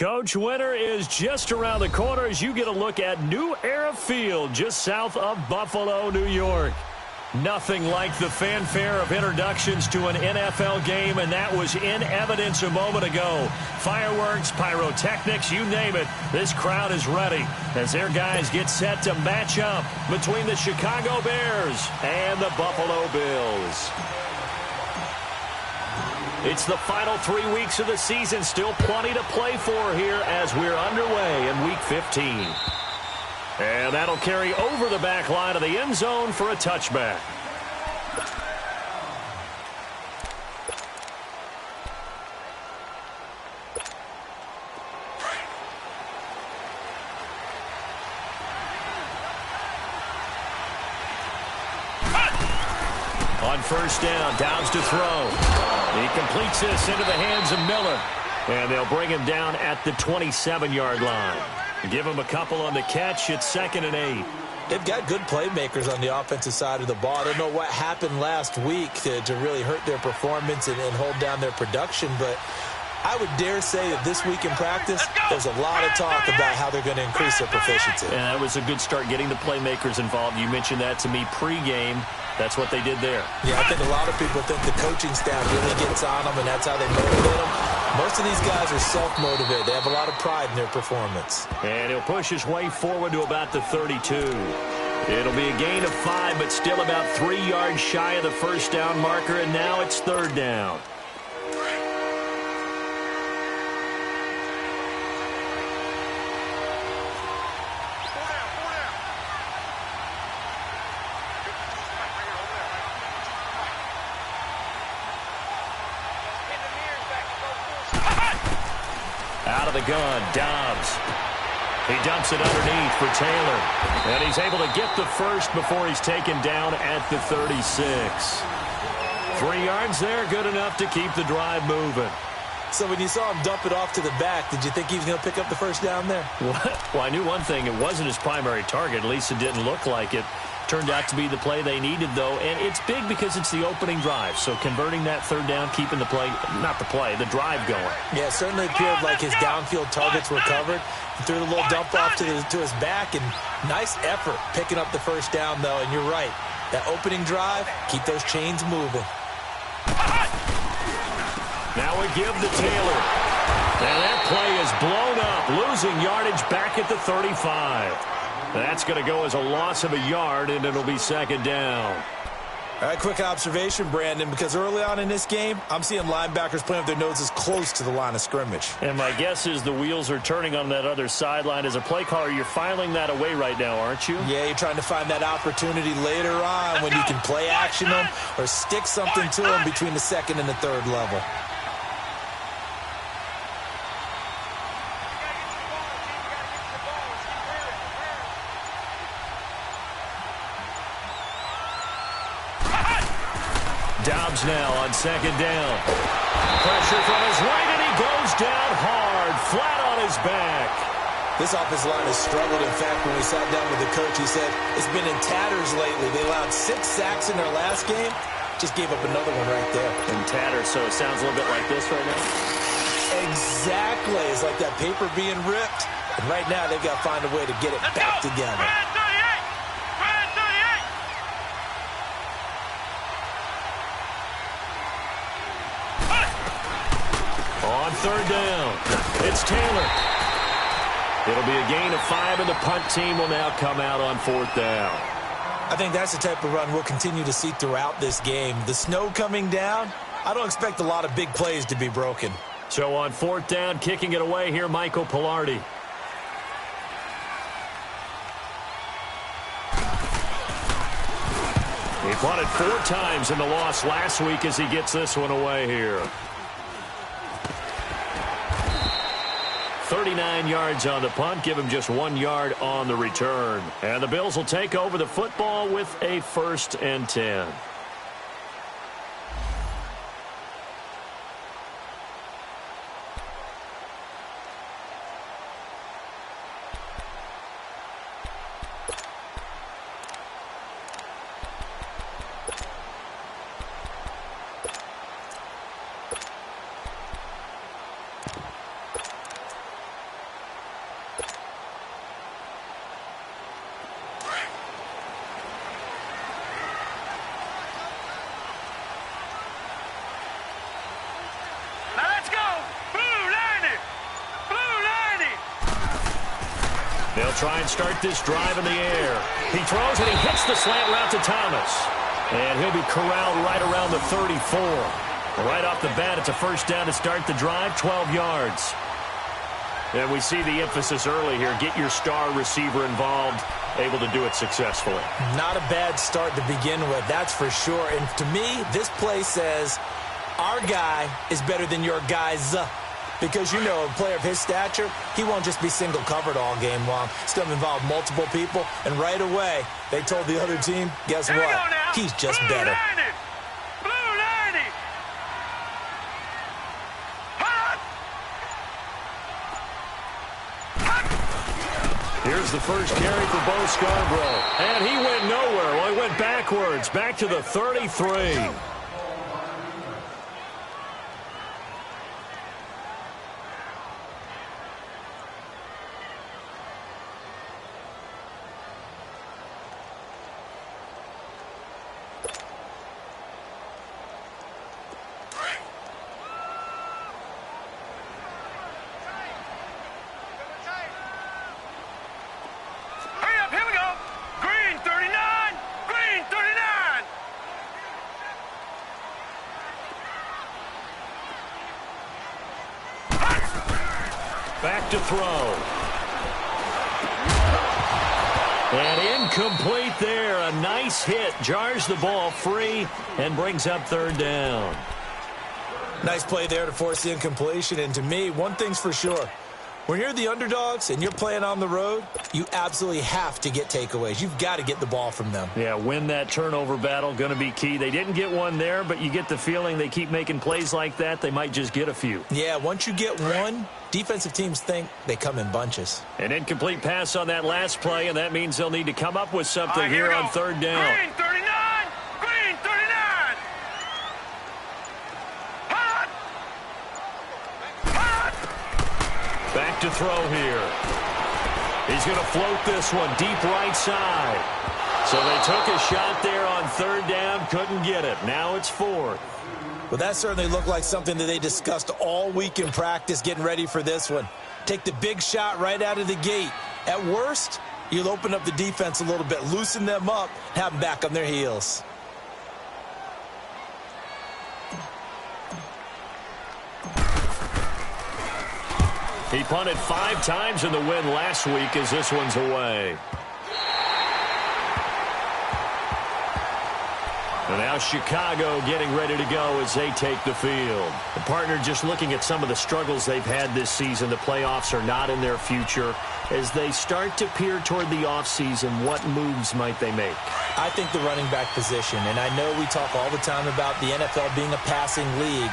Coach, winter is just around the corner as you get a look at New Era Field just south of Buffalo, New York. Nothing like the fanfare of introductions to an NFL game, and that was in evidence a moment ago. Fireworks, pyrotechnics, you name it. This crowd is ready as their guys get set to match up between the Chicago Bears and the Buffalo Bills. It's the final 3 weeks of the season. Still plenty to play for here as we're underway in Week 15. And that'll carry over the back line of the end zone for a touchback. On first down, Downs to throw. He completes this into the hands of Miller. And they'll bring him down at the 27-yard line. Give him a couple on the catch. It's 2nd and 8. They've got good playmakers on the offensive side of the ball. I don't know what happened last week to really hurt their performance and hold down their production, but I would dare say that this week in practice, there's a lot of talk about how they're going to increase their proficiency. And that was a good start getting the playmakers involved. You mentioned that to me pregame. That's what they did there. Yeah, I think a lot of people think the coaching staff really gets on them, and that's how they motivate them. Most of these guys are self-motivated. They have a lot of pride in their performance. And he'll push his way forward to about the 32. It'll be a gain of 5, but still about 3 yards shy of the first down marker, and now it's 3rd down. Out of the gun, Dobbs. He dumps it underneath for Taylor. And he's able to get the first before he's taken down at the 36. 3 yards there, good enough to keep the drive moving. So when you saw him dump it off to the back, did you think he was going to pick up the first down there? Well, I knew one thing. It wasn't his primary target. At least it didn't look like it. Turned out to be the play they needed, though, and it's big because it's the opening drive. So converting that 3rd down, keeping the play, not the play, the drive going. Yeah, it certainly appeared like his downfield targets were covered. He threw the little dump off to his back, and nice effort picking up the first down, though. And you're right, that opening drive, keep those chains moving. Now we give to Taylor. And that play is blown up, losing yardage back at the 35. That's going to go as a loss of a yard, and it'll be 2nd down. All right, quick observation, Brandon, because early on in this game, I'm seeing linebackers playing with their noses close to the line of scrimmage. And my guess is the wheels are turning on that other sideline. As a play caller, you're filing that away right now, aren't you? Yeah, you're trying to find that opportunity later on when you can play action them or stick something to them between the 2nd and the 3rd level. Dobbs now on 2nd down. Pressure from his right, and he goes down hard, flat on his back. This offensive line has struggled. In fact, when we sat down with the coach, he said it's been in tatters lately. They allowed 6 sacks in their last game. Just gave up another one right there. In tatters, so it sounds a little bit like this right now? Exactly. It's like that paper being ripped. And right now, they've got to find a way to get it back together. On 3rd down, it's Taylor. It'll be a gain of 5, and the punt team will now come out on 4th down. I think that's the type of run we'll continue to see throughout this game. The snow coming down, I don't expect a lot of big plays to be broken. So on 4th down, kicking it away here, Michael Pilardi. He punted 4 times in the loss last week as he gets this one away here. 39 yards on the punt, give him just 1 yard on the return. And the Bills will take over the football with a 1st and 10. They'll try and start this drive in the air. He throws and he hits the slant route to Thomas. And he'll be corralled right around the 34. Right off the bat, it's a first down to start the drive, 12 yards. And we see the emphasis early here. Get your star receiver involved, able to do it successfully. Not a bad start to begin with, that's for sure. And to me, this play says, our guy is better than your guys. Because, you know, a player of his stature, he won't just be single covered all game long. It's going to involve multiple people. And right away, they told the other team, guess what? He's just better. Here's the first carry for Bo Scarborough. And he went nowhere. Well, he went backwards, back to the 33. Back to throw. And incomplete there. A nice hit. Jars the ball free and brings up third down. Nice play there to force the incompletion. And to me, one thing's for sure. When you're the underdogs and you're playing on the road, you absolutely have to get takeaways. You've got to get the ball from them. Yeah, win that turnover battle, going to be key. They didn't get one there, but you get the feeling they keep making plays like that, they might just get a few. Yeah, once you get one, defensive teams think they come in bunches. An incomplete pass on that last play, and that means they'll need to come up with something here on third down. Green 39! Green 39! Back to throw here. He's going to float this one deep right side. So they took a shot there on third down, couldn't get it. Now it's fourth. Well, that certainly looked like something that they discussed all week in practice, getting ready for this one. Take the big shot right out of the gate. At worst, you'll open up the defense a little bit, loosen them up, have them back on their heels. He punted 5 times in the win last week as this one's away. And now Chicago getting ready to go as they take the field. The partner just looking at some of the struggles they've had this season. The playoffs are not in their future. As they start to peer toward the offseason, what moves might they make? I think the running back position. And I know we talk all the time about the NFL being a passing league.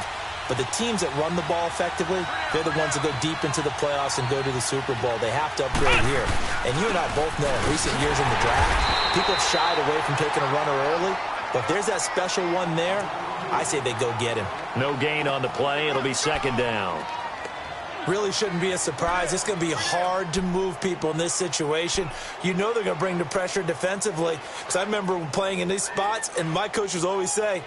But the teams that run the ball effectively, they're the ones that go deep into the playoffs and go to the Super Bowl. They have to upgrade here. And you and I both know in recent years in the draft, people have shied away from taking a runner early. But if there's that special one there, I say they go get him. No gain on the play. It'll be second down. Really shouldn't be a surprise. It's going to be hard to move people in this situation. You know they're going to bring the pressure defensively. Because I remember playing in these spots, and my coaches always say,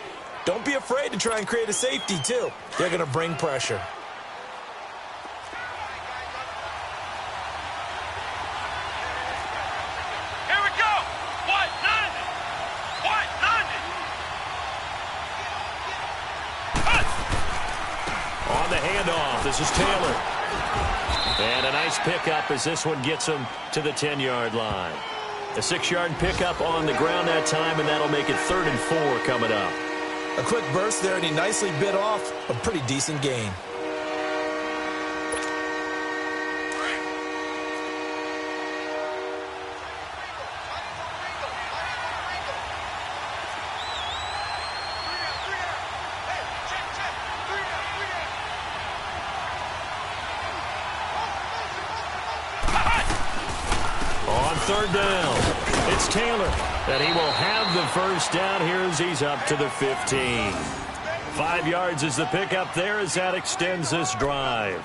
don't be afraid to try and create a safety, too. They're going to bring pressure. Here we go. What? None. What? None. On the handoff, this is Taylor. And a nice pickup as this one gets him to the 10-yard line. A 6-yard pickup on the ground that time, and that'll make it 3rd and 4 coming up. A quick burst there, and he nicely bit off a pretty decent gain. On third down, it's Taylor. And he will have the first down here as he's up to the 15. 5 yards is the pickup there as that extends this drive.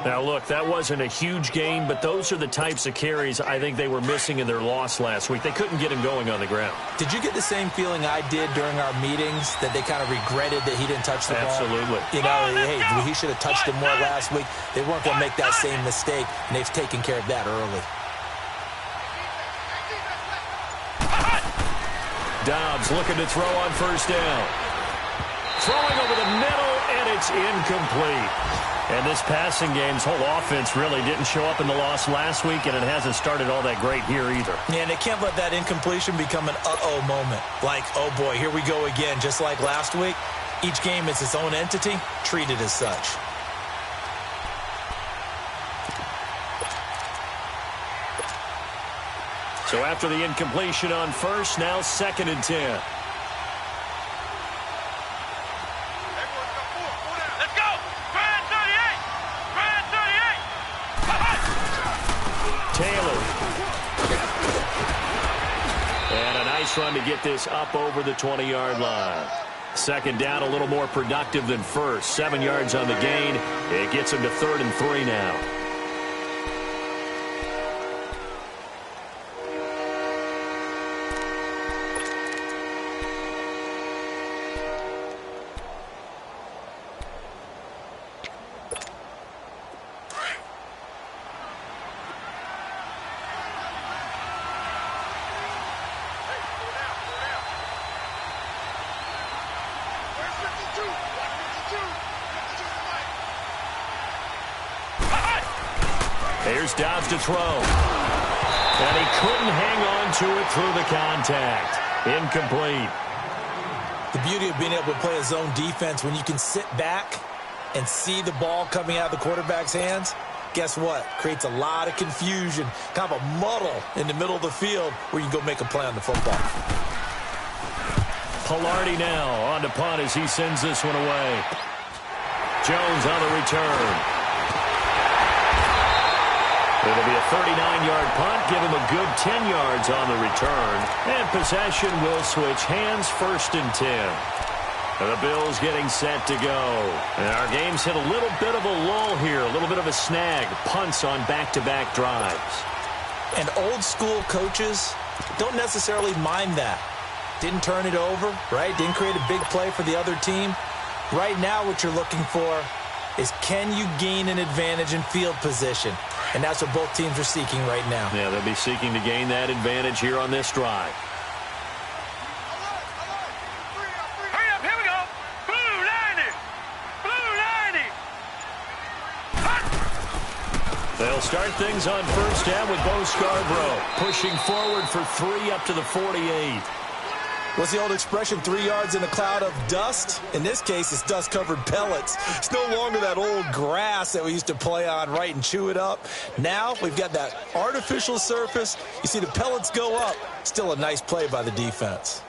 Now, look, that wasn't a huge gain, but those are the types of carries I think they were missing in their loss last week. They couldn't get him going on the ground. Did you get the same feeling I did during our meetings, that they kind of regretted that he didn't touch the ball? Absolutely. You know, hey, he should have touched him more last week. They weren't going to make that same mistake, and they've taken care of that early. Dobbs looking to throw on first down. Throwing over the middle, and it's incomplete. And this passing game's whole offense really didn't show up in the loss last week, and it hasn't started all that great here either. Yeah, and they can't let that incompletion become an uh-oh moment. Like, oh boy, here we go again, just like last week. Each game is its own entity, treated as such. So after the incompletion on first, now 2nd and 10. Let's go! Grand 38! Grand 38! Taylor. And a nice run to get this up over the 20-yard line. 2nd down, a little more productive than first. 7 yards on the gain. It gets him to 3rd and 3 now. Here's Dobbs to throw. And he couldn't hang on to it through the contact. Incomplete. The beauty of being able to play a zone defense when you can sit back and see the ball coming out of the quarterback's hands, guess what? Creates a lot of confusion, kind of a muddle in the middle of the field where you can go make a play on the football. Pilardi now on to punt as he sends this one away. Jones on the return. It'll be a 39-yard punt, give him a good 10 yards on the return. And possession will switch hands, 1st and 10. And the Bills getting set to go. And our game's hit a little bit of a lull here, a little bit of a snag. Punts on back-to-back drives. And old-school coaches don't necessarily mind that. Didn't turn it over, right? Didn't create a big play for the other team. Right now what you're looking for is can you gain an advantage in field position? And that's what both teams are seeking right now. Yeah, they'll be seeking to gain that advantage here on this drive. Hurry up, here we go! Blue 90! Blue 90! They'll start things on first down with Bo Scarborough pushing forward for 3 up to the 48. What's the old expression, 3 yards in a cloud of dust? In this case, it's dust-covered pellets. It's no longer that old grass that we used to play on, right, and chew it up. Now we've got that artificial surface. You see the pellets go up. Still a nice play by the defense.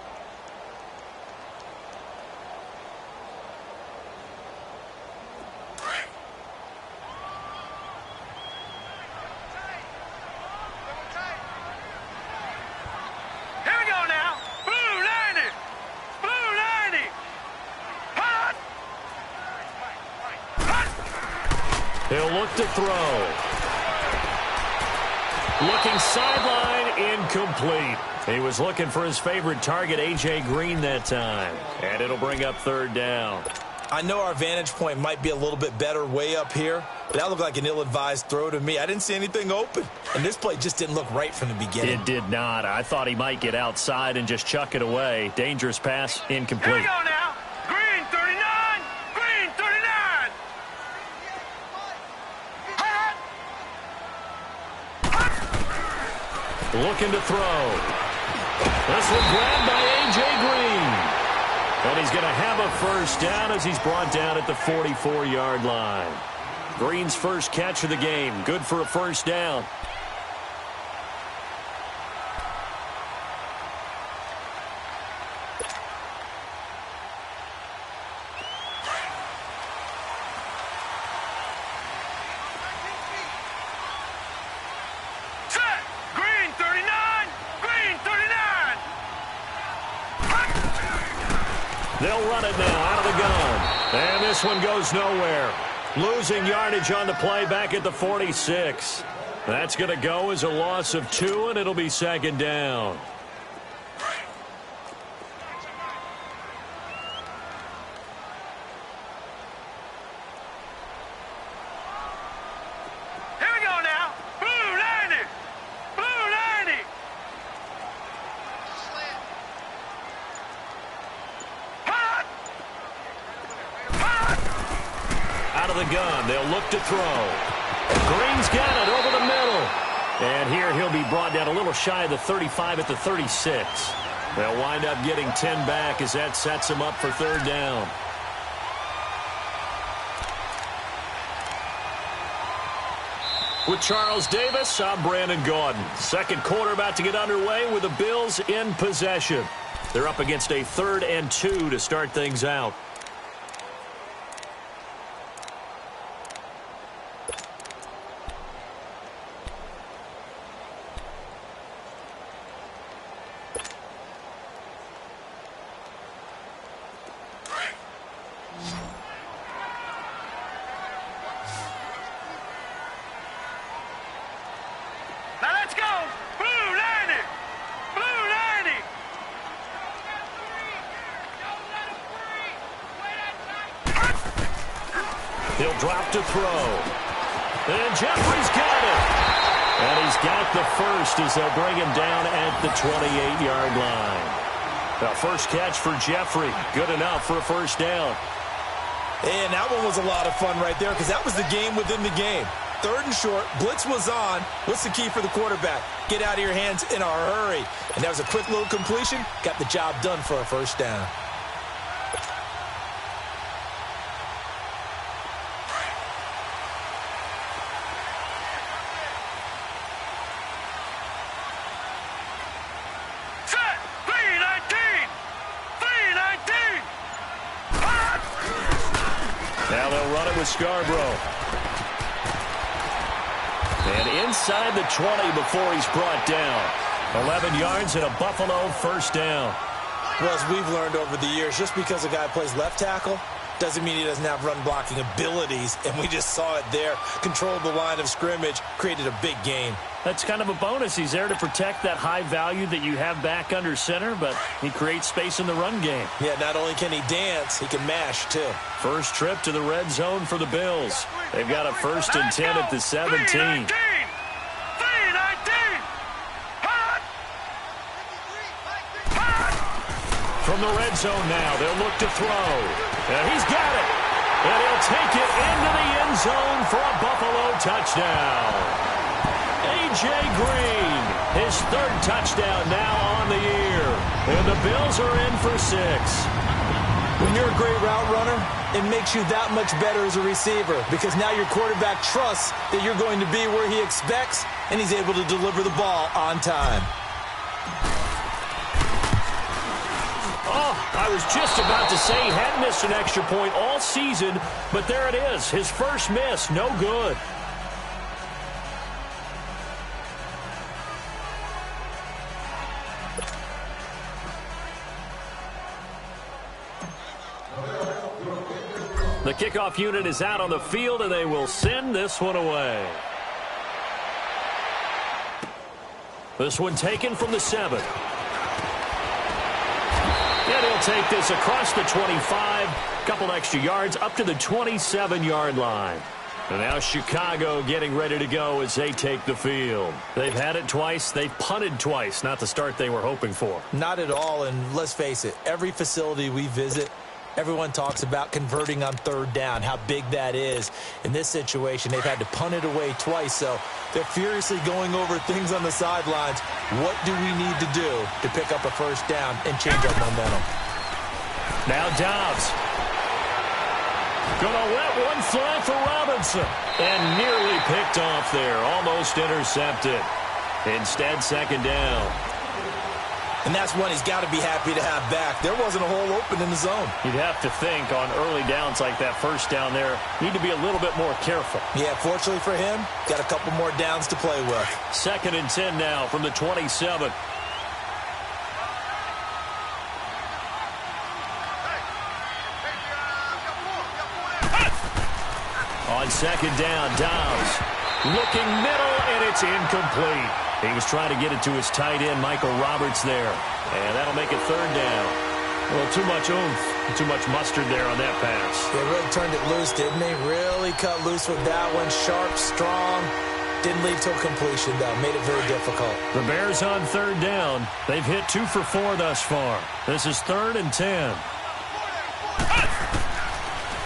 He'll look to throw. Looking sideline, incomplete. He was looking for his favorite target, A.J. Green, that time. And it'll bring up 3rd down. I know our vantage point might be a little bit better way up here, but that looked like an ill-advised throw to me. I didn't see anything open, and this play just didn't look right from the beginning. It did not. I thought he might get outside and just chuck it away. Dangerous pass, incomplete. Here we go now. Green 39. Green 39. Looking to throw. This one grabbed by A.J. Green. And he's going to have a first down as he's brought down at the 44-yard line. Green's first catch of the game. Good for a first down. Set. Green 39. Green 39. They'll run it now out of the gun. And this one goes nowhere. Losing yardage on the play back at the 46. That's going to go as a loss of 2, and it'll be 2nd down. Here we go now. Blue 90. Blue 90. of the gun. They'll look to throw. Green's got it over the middle. And here he'll be brought down a little shy of the 35 at the 36. They'll wind up getting 10 back as that sets them up for third down. With Charles Davis, I'm Brandon Gaudin. Second quarter about to get underway with the Bills in possession. They're up against a 3rd and 2 to start things out. He'll drop to throw. And Jeffrey's got it. And he's got the first as they'll bring him down at the 28-yard line. The first catch for Jeffrey. Good enough for a first down. And that one was a lot of fun right there because that was the game within the game. 3rd and short. Blitz was on. What's the key for the quarterback? Get out of your hands in a hurry. And that was a quick little completion. Got the job done for a first down. Now they'll run it with Scarborough. And inside the 20 before he's brought down. 11 yards and a Buffalo first down. Well, as we've learned over the years, just because a guy plays left tackle doesn't mean he doesn't have run-blocking abilities, and we just saw it there. Controlled the line of scrimmage, created a big gain. That's kind of a bonus. He's there to protect that high value that you have back under center, but he creates space in the run game. Yeah, not only can he dance, he can mash, too. First trip to the red zone for the Bills. They've got a 1st and 10 at the 17. From the red zone now, they'll look to throw. And he's got it. And he'll take it into the end zone for a Buffalo touchdown. A.J. Green, his 3rd touchdown now on the year. And the Bills are in for 6. When you're a great route runner, it makes you that much better as a receiver because now your quarterback trusts that you're going to be where he expects, and he's able to deliver the ball on time. Oh, I was just about to say he hadn't missed an extra point all season, but there it is. His first miss, no good. The kickoff unit is out on the field, and they will send this one away. This one taken from the 7. And he'll take this across the 25, couple extra yards up to the 27-yard line. And now Chicago getting ready to go as they take the field. They've had it twice. They've punted twice. Not the start they were hoping for. Not at all, and let's face it, every facility we visit, everyone talks about converting on 3rd down, how big that is. In this situation, they've had to punt it away twice, so they're furiously going over things on the sidelines. What do we need to do to pick up a first down and change our momentum? Now Dobbs. Gonna let one fly for Robinson. And nearly picked off there. Almost intercepted. Instead, 2nd down. And that's one he's got to be happy to have back. There wasn't a hole open in the zone. You'd have to think on early downs like that first down there, need to be a little bit more careful. Yeah, fortunately for him, got a couple more downs to play with. 2nd and 10 now from the 27. On 2nd down, Dobbs looking middle, and it's incomplete. He was trying to get it to his tight end, Michael Roberts, there. And that'll make it 3rd down. Well, too much oomph, too much mustard there on that pass. They really turned it loose, didn't they? Really cut loose with that one. Sharp, strong. Didn't lead till completion, though. Made it very difficult. The Bears on 3rd down. They've hit 2 for 4 thus far. This is 3rd and 10.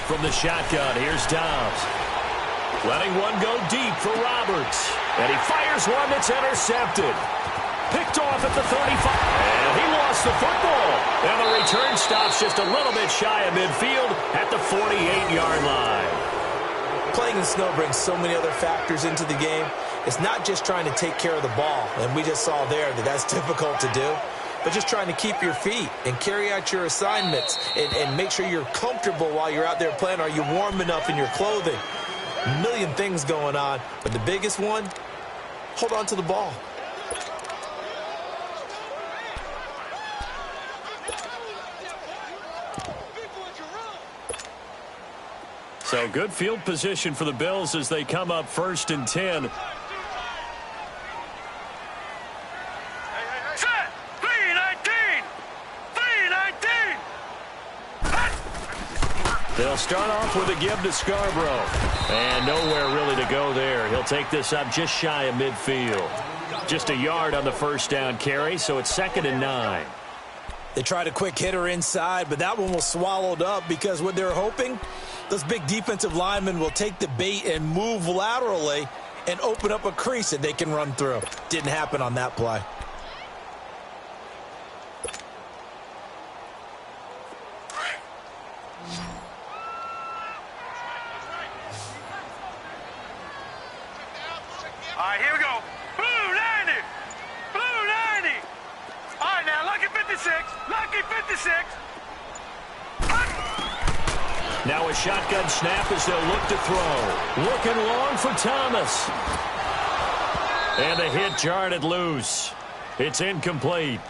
from the shotgun. Here's Dobbs. Letting one go deep for Roberts. And he fires one that's intercepted. Picked off at the 35. And he lost the football. And the return stops just a little bit shy of midfield at the 48-yard line. Playing in snow brings so many other factors into the game. It's not just trying to take care of the ball, and we just saw there that that's difficult to do, but just trying to keep your feet and carry out your assignments and make sure you're comfortable while you're out there playing. Are you warm enough in your clothing? A million things going on, but the biggest one, hold on to the ball. So good field position for the Bills as they come up 1st and 10. Set. 319. 319. They'll start off with a give to Scarborough. And nowhere really to go there. He'll take this up just shy of midfield. Just a yard on the first down carry, so it's 2nd and 9. They tried a quick hitter inside, but that one was swallowed up because what they're hoping, those big defensive linemen will take the bait and move laterally and open up a crease that they can run through. Didn't happen on that play. All right, here we go. Blue 90. Blue 90. All right, now, lucky 56. Lucky 56. Now a shotgun snap as they'll look to throw. Looking long for Thomas. And the hit jarred it loose. It's incomplete.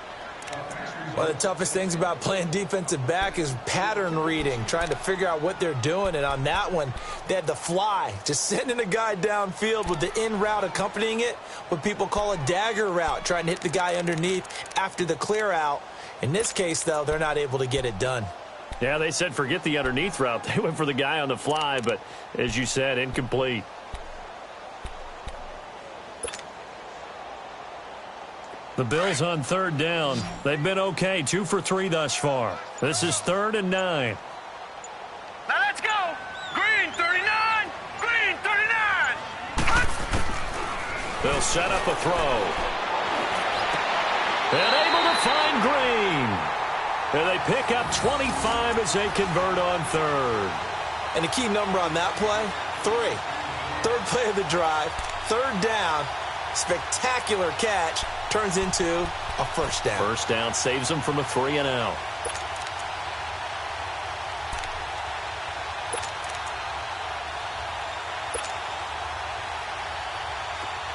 One of the toughest things about playing defensive back is pattern reading, trying to figure out what they're doing. And on that one, they had the fly, just sending a guy downfield with the in route accompanying it, what people call a dagger route, trying to hit the guy underneath after the clear out. In this case, though, they're not able to get it done. Yeah, they said forget the underneath route. They went for the guy on the fly, but as you said, incomplete. The Bills on 3rd down. They've been okay, 2 for 3 thus far. This is 3rd and 9. Now let's go. Green 39. Green 39. They'll set up a throw. And able to find Green. And they pick up 25 as they convert on 3rd. And the key number on that play, 3. 3rd play of the drive, 3rd down, spectacular catch, turns into a first down. First down saves them from a 3 and out.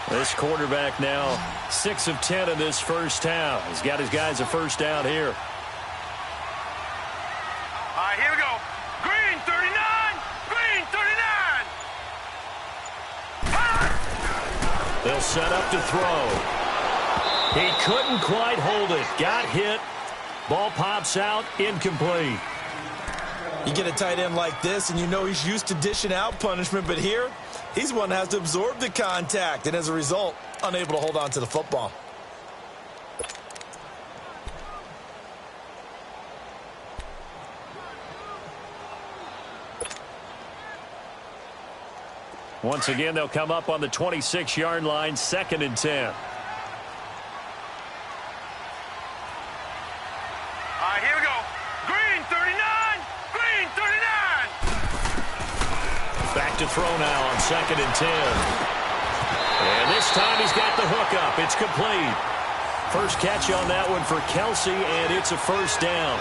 This quarterback now 6 of 10 in this first half. He's got his guys a first down here. All right, here we go. Green 39. Green 39. They'll set up to throw. He couldn't quite hold it. Got hit. Ball pops out. Incomplete. You get a tight end like this, and you know he's used to dishing out punishment, but here, he's one that has to absorb the contact, and as a result, unable to hold on to the football. Once again, they'll come up on the 26-yard line, 2nd and 10. All right, here we go. Green 39. Green 39. Back to throw now on 2nd and 10. And this time he's got the hook up. It's complete. First catch on that one for Kelsey, and it's a first down.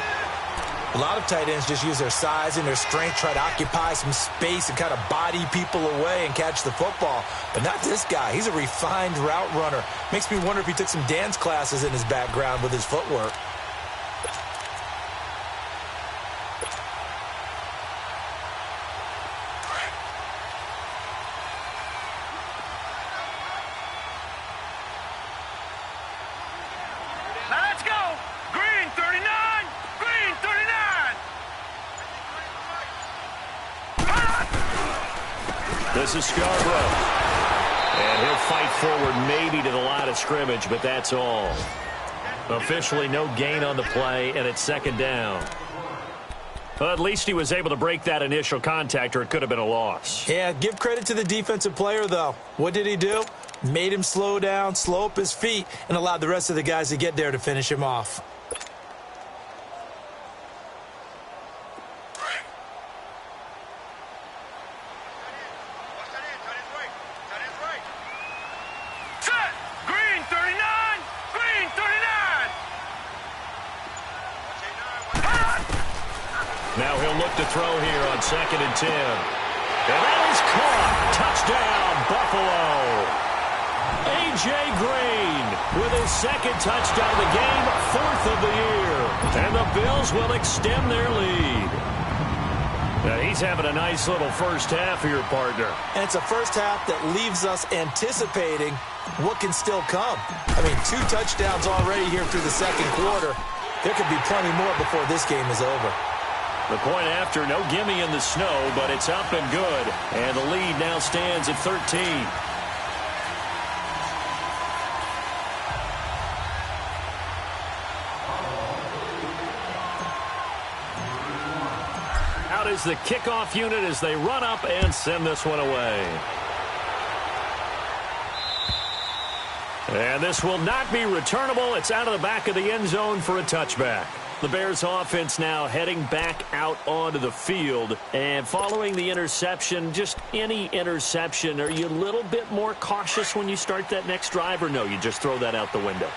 A lot of tight ends just use their size and their strength, try to occupy some space and kind of body people away and catch the football. But not this guy. He's a refined route runner. Makes me wonder if he took some dance classes in his background with his footwork. Now let's go. Green 39. Green 39. This is Scarborough. And he'll fight forward maybe to the line of scrimmage, but that's all. Officially no gain on the play, and it's 2nd down. Well, at least he was able to break that initial contact, or it could have been a loss. Yeah, give credit to the defensive player, though. What did he do? Made him slow down, slow up his feet, and allowed the rest of the guys to get there to finish him off. Set. Green 39. Green 39. Now he'll look to throw here on 2nd and 10. And that is caught. Touchdown, Buffalo. A.J. Green with his 2nd touchdown of the game, 4th of the year. And the Bills will extend their lead. Now he's having a nice little first half here, partner. And it's a first half that leaves us anticipating what can still come. I mean, 2 touchdowns already here through the 2nd quarter. There could be plenty more before this game is over. The point after, no gimme in the snow, but it's up and good. And the lead now stands at 13. Out is the kickoff unit as they run up and send this one away. And this will not be returnable. It's out of the back of the end zone for a touchback. The Bears offense now heading back out onto the field. And following the interception, just any interception, are you a little bit more cautious when you start that next drive, or no, you just throw that out the window?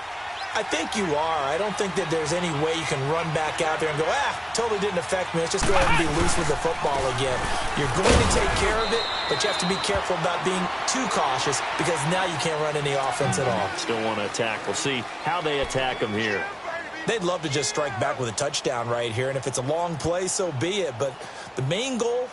I think you are. I don't think that there's any way you can run back out there and go, totally didn't affect me. Let's just go ahead and be loose with the football again. You're going to take care of it, but you have to be careful about being too cautious because now you can't run any offense at all. Still want to attack. We'll see how they attack them here. They'd love to just strike back with a touchdown right here, and if it's a long play, so be it. But the main goal,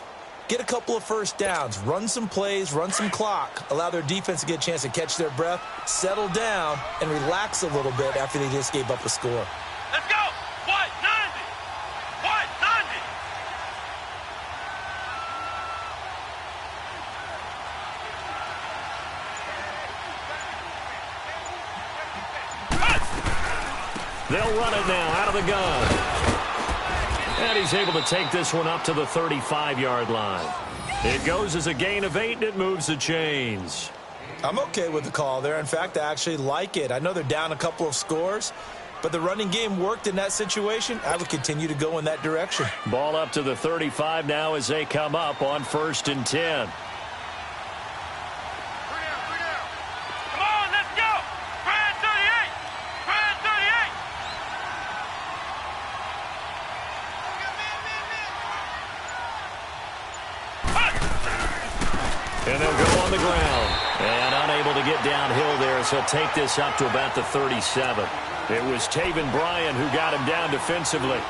get a couple of first downs, run some plays, run some clock, allow their defense to get a chance to catch their breath, settle down, and relax a little bit after they just gave up a score. Let's go. White 90. White 90. They'll run it now out of the gun. And he's able to take this one up to the 35-yard line. It goes as a gain of 8, and it moves the chains. I'm okay with the call there. In fact, I actually like it. I know they're down a couple of scores, but the running game worked in that situation. I would continue to go in that direction. Ball up to the 35 now as they come up on 1st and 10. Come on, let's go. Brand 38. Brand 38. And they'll go on the ground. And unable to get downhill there as he'll take this up to about the 37. It was Taven Bryan who got him down defensively.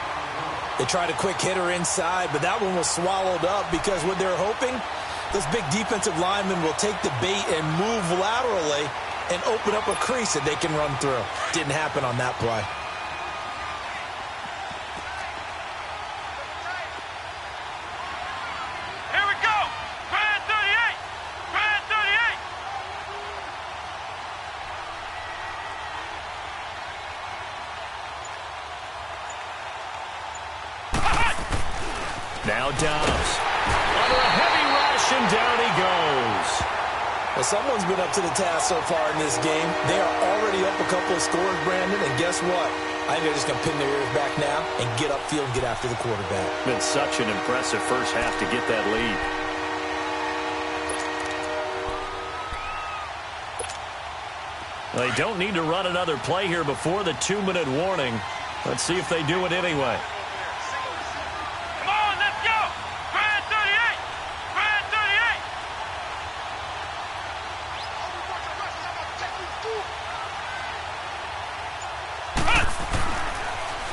They tried a quick hitter inside, but that one was swallowed up because what they're hoping, this big defensive lineman will take the bait and move laterally and open up a crease that they can run through. Didn't happen on that play. Here we go. Brand 38. Brand 38. Now Dobbs. Under a heavy rush, and down he goes. Well, someone's been up to the task so far in this game. They are already up a couple of scores, Brandon, and guess what? I think they're just going to pin their ears back now and get upfield and get after the quarterback. Been such an impressive first half to get that lead. They don't need to run another play here before the 2-minute warning. Let's see if they do it anyway. Come on, let's go. Brand 38. Brand 38.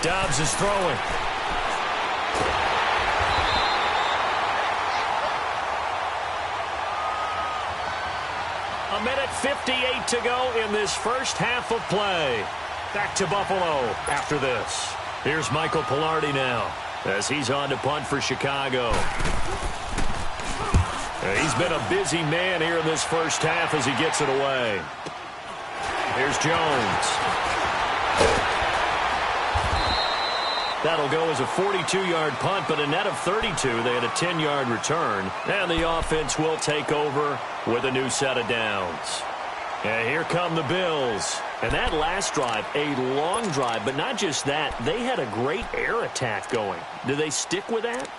Dobbs is throwing. A minute 58 to go in this first half of play. Back to Buffalo after this. Here's Michael Pilardi now as he's on to punt for Chicago. He's been a busy man here in this first half as he gets it away. Here's Jones. That'll go as a 42-yard punt, but a net of 32. They had a 10-yard return, and the offense will take over with a new set of downs. And here come the Bills. And that last drive, a long drive, but not just that. They had a great air attack going. Do they stick with that?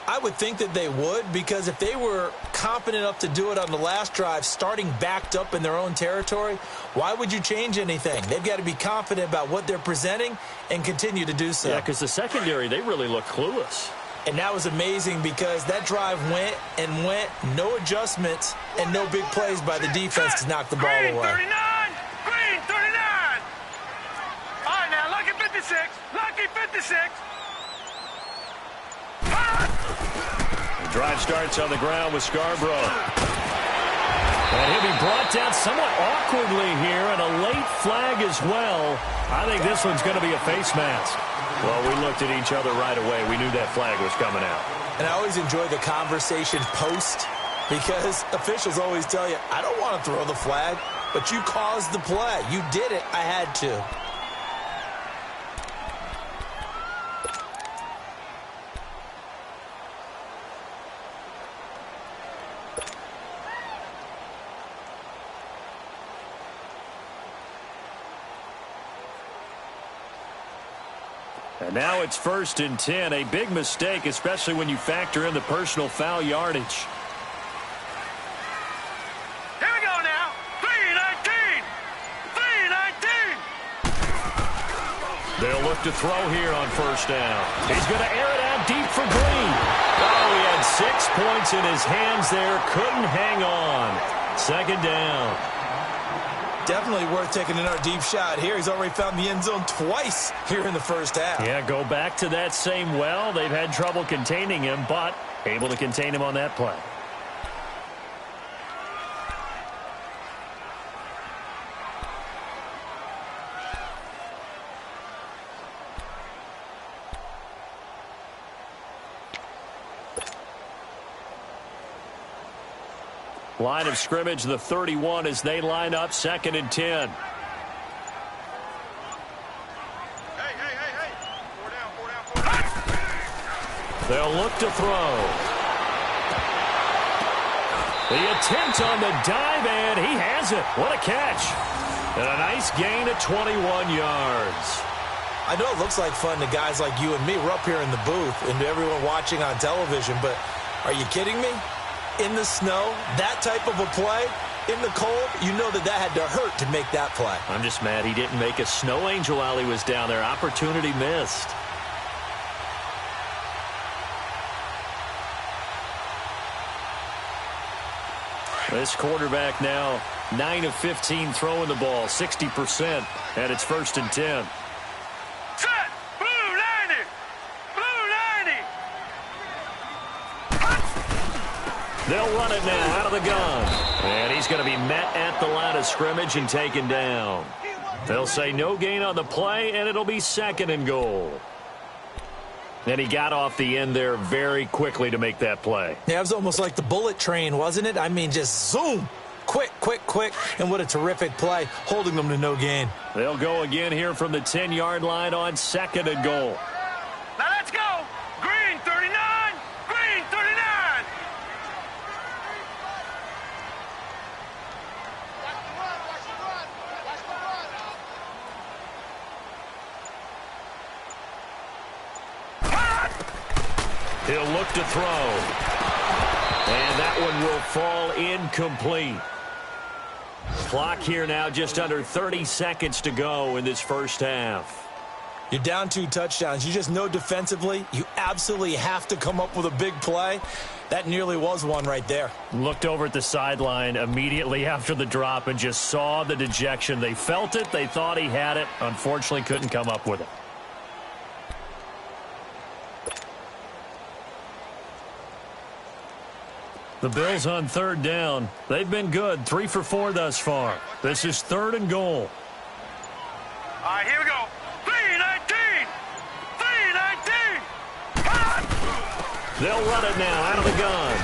I would think that they would, because if they were confident enough to do it on the last drive, starting backed up in their own territory, why would you change anything? They've got to be confident about what they're presenting and continue to do so. Yeah, because the secondary, they really look clueless. And that was amazing because that drive went and went, no adjustments, and no big plays by the defense to knock the ball Green, away. 39! Green, 39! All right, now, lucky 56. Lucky 56. The drive starts on the ground with Scarborough. And he'll be brought down somewhat awkwardly here, and a late flag as well. I think this one's going to be a face mask. Well, we looked at each other right away. We knew that flag was coming out. And I always enjoy the conversation post, because officials always tell you, I don't want to throw the flag, but you caused the play. You did it. I had to. And now it's 1st and 10. A big mistake, especially when you factor in the personal foul yardage. Here we go now. 3-19. 3-19. They'll look to throw here on 1st down. He's going to air it out deep for Green. Oh, he had 6 points in his hands there. Couldn't hang on. 2nd down. Definitely worth taking another deep shot here. He's already found the end zone twice here in the first half. Yeah, go back to that same well. They've had trouble containing him, but able to contain him on that play. Line of scrimmage, the 31, as they line up 2nd and 10. Hey. 4 down. They'll look to throw. The attempt on the dive, and he has it. What a catch. And a nice gain of 21 yards. I know it looks like fun to guys like you and me. We're up here in the booth and to everyone watching on television, but are you kidding me? In the snow, that type of a play, in the cold, you know that had to hurt to make that play. I'm just mad he didn't make a snow angel while he was down there. Opportunity missed. This quarterback now 9 of 15 throwing the ball, 60%, and it's 1st and 10. Set. Blue 90. Blue 90. They'll run it now out of the gun. And he's going to be met at the line of scrimmage and taken down. They'll say no gain on the play, and it'll be 2nd and goal. And he got off the end there very quickly to make that play. Yeah, it was almost like the bullet train, wasn't it? I mean, just zoom. Quick. And what a terrific play, holding them to no gain. They'll go again here from the 10-yard line on 2nd and goal. Now let's go. Green 39. Green 39. He'll look to throw. And that one will fall incomplete. Clock here now, just under 30 seconds to go in this first half. You're down 2 touchdowns. You just know defensively you absolutely have to come up with a big play. That nearly was one right there. Looked over at the sideline immediately after the drop and just saw the dejection. They felt it. They thought he had it. Unfortunately, couldn't come up with it. The Bills on 3rd down. They've been good. 3 for 4 thus far. This is 3rd and goal. All right, here we go. 3-19. 3-19. They'll run it now out of the gun.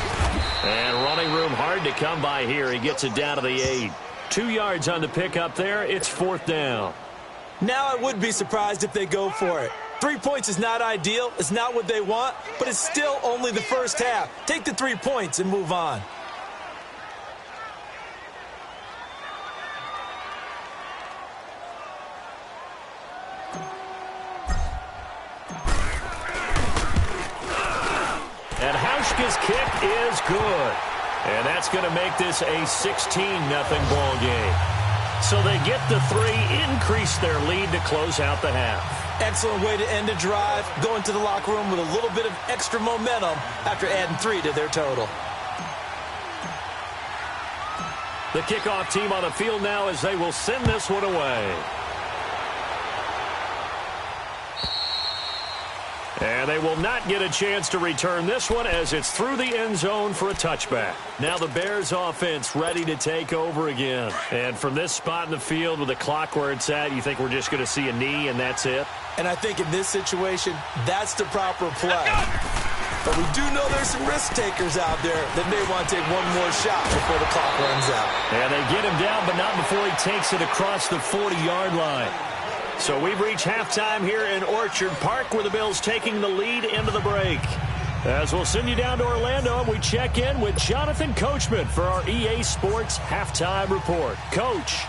And running room hard to come by here. He gets it down to the 8. 2 yards on the pickup there. It's 4th down. Now I would be surprised if they go for it. 3 points is not ideal. It's not what they want, but it's still only the first half. Take the 3 points and move on. And Hauschka's kick is good. And that's going to make this a 16-0 ball game. So they get the 3, increase their lead to close out the half. Excellent way to end a drive. Go into the locker room with a little bit of extra momentum after adding 3 to their total. The kickoff team on the field now as they will send this one away. And they will not get a chance to return this one as it's through the end zone for a touchback. Now the Bears offense ready to take over again. And from this spot in the field with the clock where it's at, you think we're just going to see a knee and that's it? And I think in this situation, that's the proper play. But we do know there's some risk takers out there that may want to take one more shot before the clock runs out. And they get him down, but not before he takes it across the 40-yard line. So we've reached halftime here in Orchard Park where the Bills taking the lead into the break. As we'll send you down to Orlando, and we check in with Jonathan Coachman for our EA Sports Halftime Report. Coach,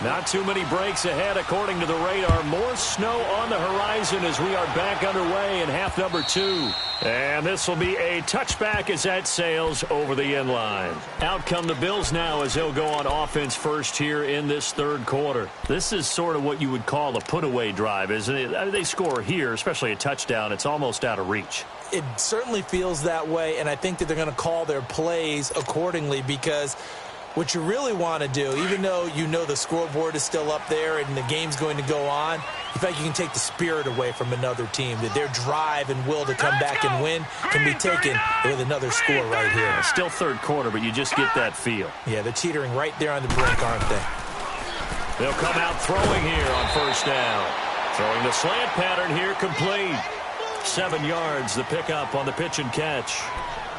not too many breaks ahead according to the radar. More snow on the horizon as we are back underway in half number 2. And this will be a touchback as that sails over the end line. Out come the Bills now as they'll go on offense first here in this third quarter. This is sort of what you would call a put-away drive, isn't it? I mean, they score here, especially a touchdown. It's almost out of reach. It certainly feels that way, and I think that they're going to call their plays accordingly because what you really want to do, even though you know the scoreboard is still up there and the game's going to go on, in fact, you can take the spirit away from another team, that their drive and will to come back and win can be taken with another score right here. Still third quarter, but you just get that feel. Yeah, they're teetering right there on the brink, aren't they? They'll come out throwing here on first down. Throwing the slant pattern here complete. 7 yards, the pickup on the pitch and catch.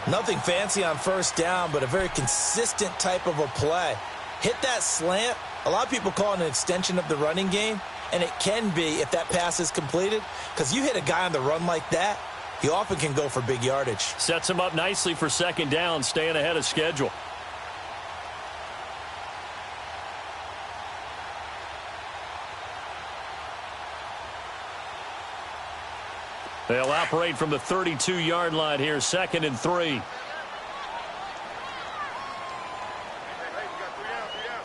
Nothing fancy on first down, but a very consistent type of a play. Hit that slant. A lot of people call it an extension of the running game, and it can be if that pass is completed, because you hit a guy on the run like that, he often can go for big yardage. Sets him up nicely for second down, staying ahead of schedule. They'll operate from the 32-yard line here, 2nd and 3.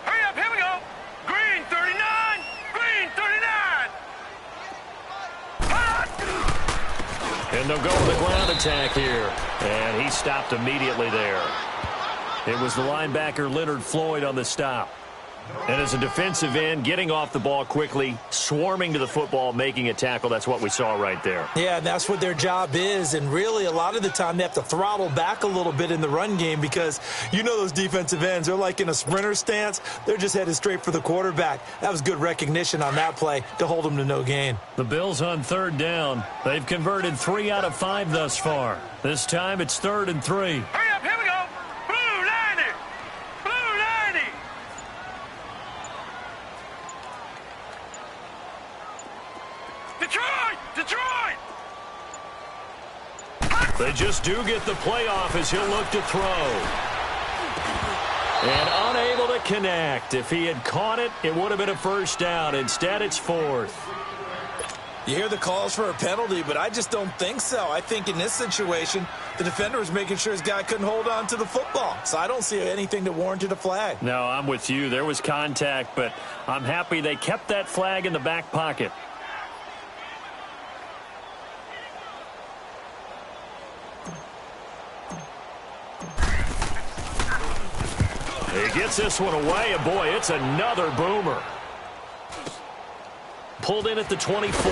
Hurry up, here we go. Green 39, green 39. And they'll go with the ground attack here. And he stopped immediately there. It was the linebacker Leonard Floyd on the stop. And as a defensive end, getting off the ball quickly, swarming to the football, making a tackle, that's what we saw right there. Yeah, and that's what their job is. And really, a lot of the time, they have to throttle back a little bit in the run game because you know those defensive ends, they're like in a sprinter stance. They're just headed straight for the quarterback. That was good recognition on that play to hold them to no gain. The Bills on third down. They've converted 3 out of 5 thus far. This time, it's 3rd and 3. Hurry up, here we go. Blue 90, blue 90. Detroit, Detroit. They just do get the playoff as he'll look to throw. And unable to connect. If he had caught it, it would have been a first down. Instead, it's 4th. You hear the calls for a penalty, but I just don't think so. I think in this situation, the defender was making sure his guy couldn't hold on to the football. So I don't see anything that warranted a flag. No, I'm with you. There was contact, but I'm happy they kept that flag in the back pocket. He gets this one away, and boy, it's another boomer. Pulled in at the 24.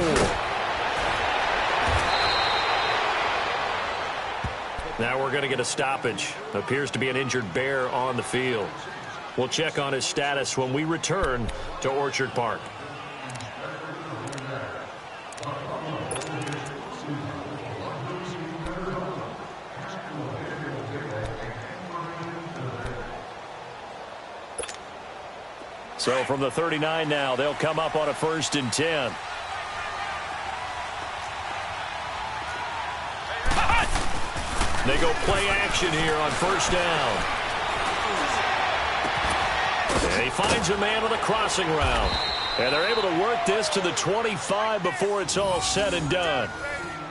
Now we're going to get a stoppage. Appears to be an injured Bear on the field. We'll check on his status when we return to Orchard Park. So from the 39 now, they'll come up on a 1st and 10. They go play action here on first down. And he finds a man on the crossing route. And they're able to work this to the 25 before it's all said and done.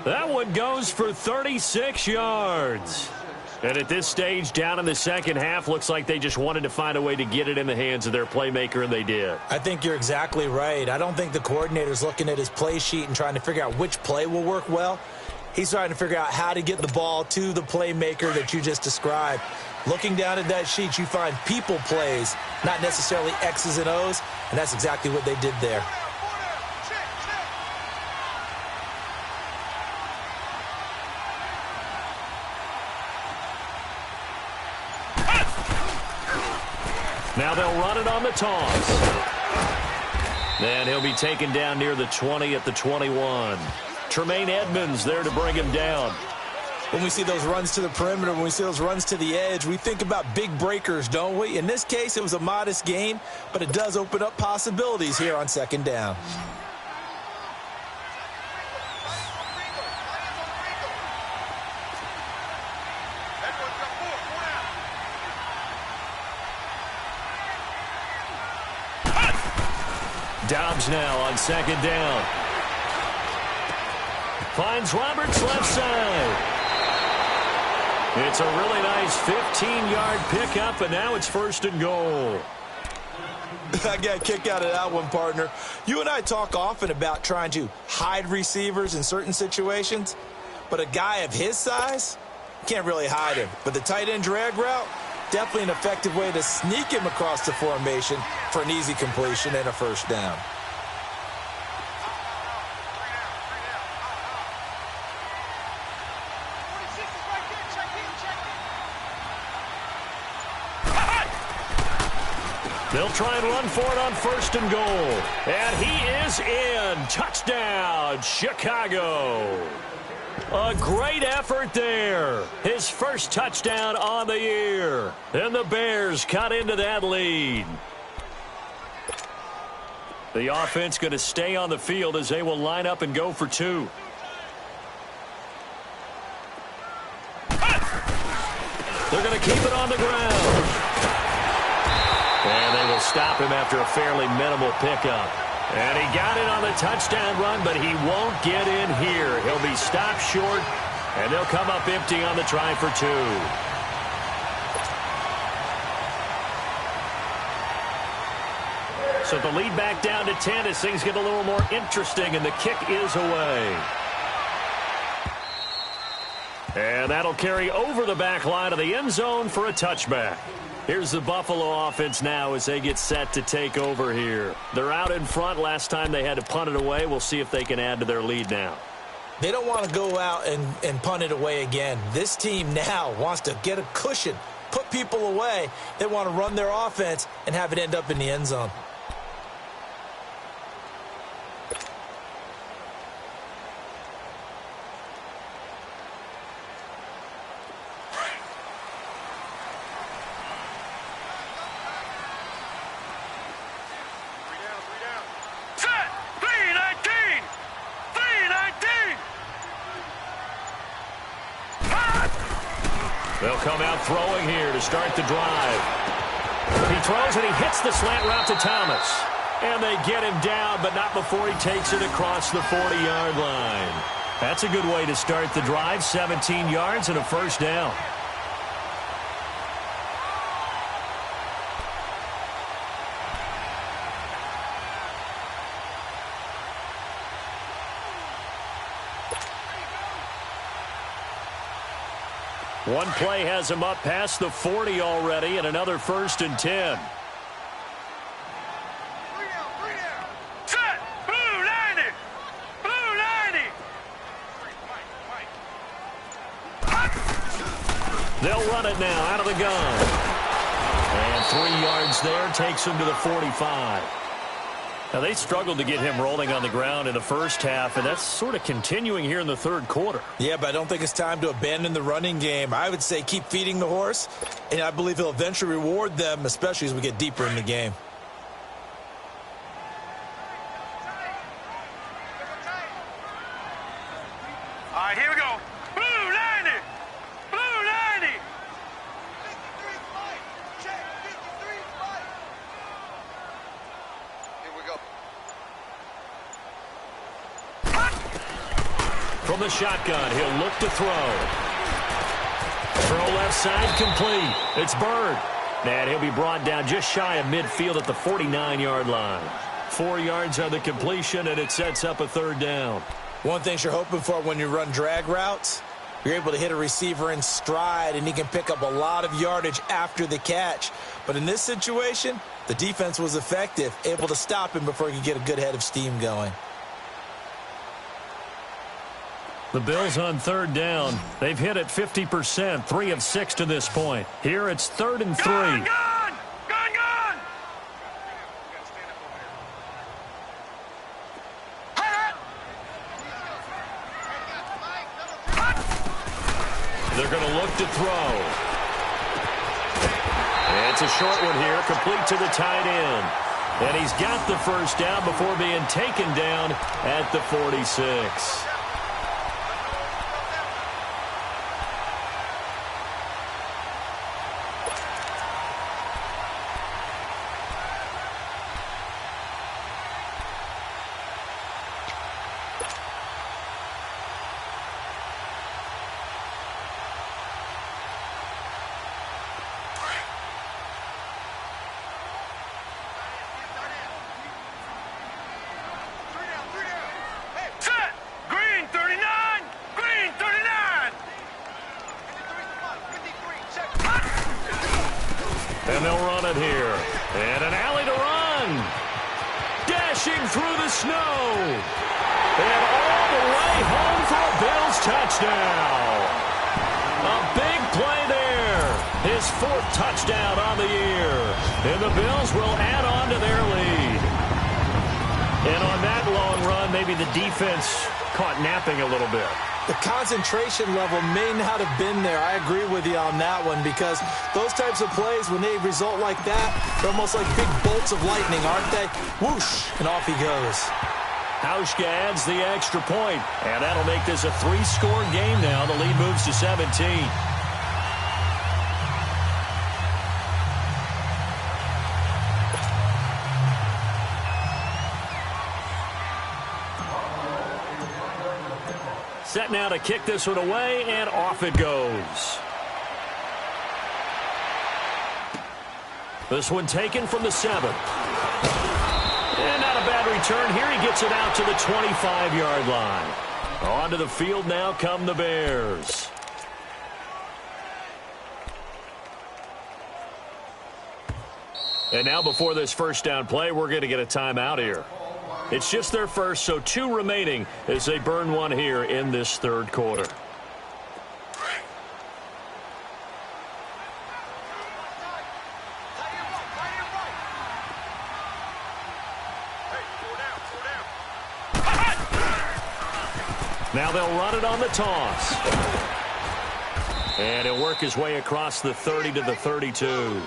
That one goes for 36 yards. And at this stage, down in the second half, looks like they just wanted to find a way to get it in the hands of their playmaker, and they did. I think you're exactly right. I don't think the coordinator's looking at his play sheet and trying to figure out which play will work well. He's trying to figure out how to get the ball to the playmaker that you just described. Looking down at that sheet, you find people plays, not necessarily X's and O's, and that's exactly what they did there. Now they'll run it on the toss. And he'll be taken down near the 20 at the 21. Tremaine Edmonds there to bring him down. When we see those runs to the perimeter, when we see those runs to the edge, we think about big breakers, don't we? In this case, it was a modest gain, but it does open up possibilities here on second down. Dobbs now on second down. Finds Roberts left side. It's a really nice 15-yard pickup, and now it's first and goal. I got a kick out of that one, partner. You and I talk often about trying to hide receivers in certain situations, but a guy of his size can't really hide him. But the tight end drag route, definitely an effective way to sneak him across the formation for an easy completion and a first down. They'll try and run for it on first and goal. And he is in. Touchdown, Chicago. A great effort there. His first touchdown on the year. And the Bears cut into that lead. The offense going to stay on the field as they will line up and go for two. They're going to keep it on the ground. And they will stop him after a fairly minimal pickup. And he got it on the touchdown run, but he won't get in here. He'll be stopped short, and they'll come up empty on the try for two. So the lead back down to 10 as things get a little more interesting, and the kick is away. And that'll carry over the back line of the end zone for a touchback. Here's the Buffalo offense now as they get set to take over here. They're out in front. Last time they had to punt it away. We'll see if they can add to their lead now. They don't want to go out and punt it away again. This team now wants to get a cushion, put people away. They want to run their offense and have it end up in the end zone. They'll come out throwing here to start the drive. He throws and he hits the slant route to Thomas. And they get him down, but not before he takes it across the 40-yard line. That's a good way to start the drive. 17 yards and a first down. One play has him up past the 40 already, and another first and 10. Set! Blue 90! Blue 90! They'll run it now out of the gun. And 3 yards there takes him to the 45. Now, they struggled to get him rolling on the ground in the first half, and that's sort of continuing here in the third quarter. Yeah, but I don't think it's time to abandon the running game. I would say keep feeding the horse, and I believe he'll eventually reward them, especially as we get deeper in the game. All right, here we go. Blue 90! Blue from the shotgun. He'll look to throw. Throw left side complete. It's Bird. And he'll be brought down just shy of midfield at the 49-yard line. 4 yards on the completion, and it sets up a third down. One thing you're hoping for when you run drag routes, you're able to hit a receiver in stride, and he can pick up a lot of yardage after the catch. But in this situation, the defense was effective, able to stop him before he could get a good head of steam going. The Bills on third down. They've hit it 50%, 3 of 6 to this point. Here it's 3rd and 3. Gone! They're going to look to throw. It's a short one here, complete to the tight end. And he's got the first down before being taken down at the 46. And they'll run it here. And an alley to run. Dashing through the snow. And all the way home for a Bills touchdown. A big play there. His 4th touchdown on the year. And the Bills will add on to their lead. And on that long run, maybe the defense caught napping a little bit. The concentration level may not have been there. I agree with you on that one, because those types of plays, when they result like that, they're almost like big bolts of lightning, aren't they? Whoosh, and off he goes. Hauschka adds the extra point, and that'll make this a 3-score game now. The lead moves to 17. Set now to kick this one away, and off it goes. This one taken from the 7. And not a bad return here. He gets it out to the 25-yard line. Onto the field now come the Bears. And now before this first down play, we're going to get a timeout here. It's just their first, so 2 remaining as they burn one here in this third quarter. Now they'll run it on the toss. And he'll work his way across the 30 to the 32.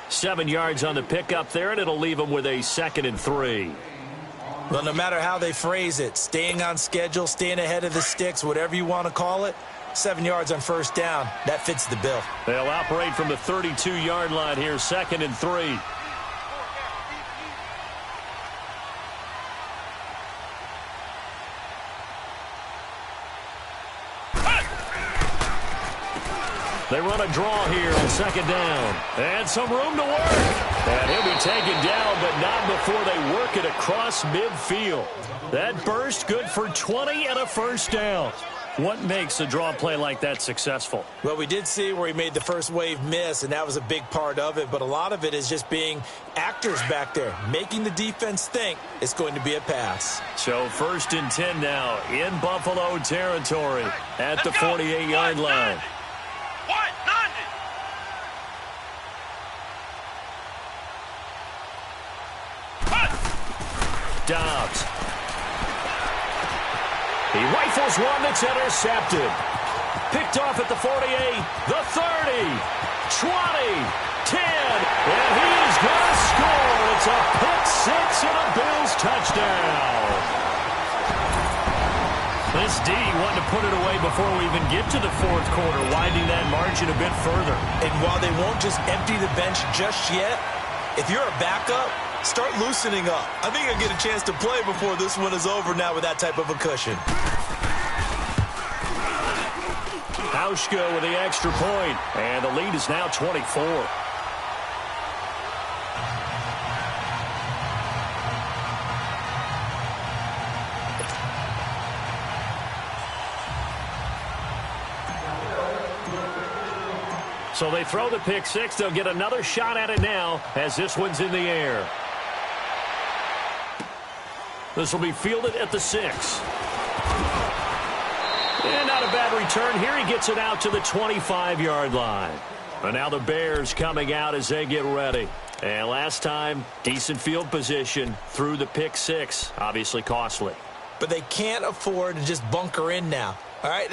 7 yards on the pickup there, and it'll leave him with a 2nd and 3. Well, no matter how they phrase it, staying on schedule, staying ahead of the sticks, whatever you want to call it, 7 yards on first down, that fits the bill. They'll operate from the 32-yard line here, 2nd and 3. They run a draw here on 2nd down. And some room to work. And he'll be taken down, but not before they work it across midfield. That burst good for 20 and a first down. What makes a draw play like that successful? Well, we did see where he made the first wave miss, and that was a big part of it. But a lot of it is just being actors back there, making the defense think it's going to be a pass. So 1st and 10 now in Buffalo territory at the 48-yard line. Dobbs. He rifles one that's intercepted. Picked off at the 48, the 30, 20, 10, and he is going to score. It's a pick 6 and a Bills touchdown. This D wanting to put it away before we even get to the 4th quarter, widening that margin a bit further. And while they won't just empty the bench just yet, if you're a backup, start loosening up. I think I'll get a chance to play before this one is over now with that type of a cushion. Hauschka with the extra point, and the lead is now 24. So they throw the pick six. They'll get another shot at it now as this one's in the air. This will be fielded at the 6. And not a bad return here. He gets it out to the 25-yard line. And now the Bears coming out as they get ready. And last time, decent field position through the pick six. Obviously costly. But they can't afford to just bunker in now. All right,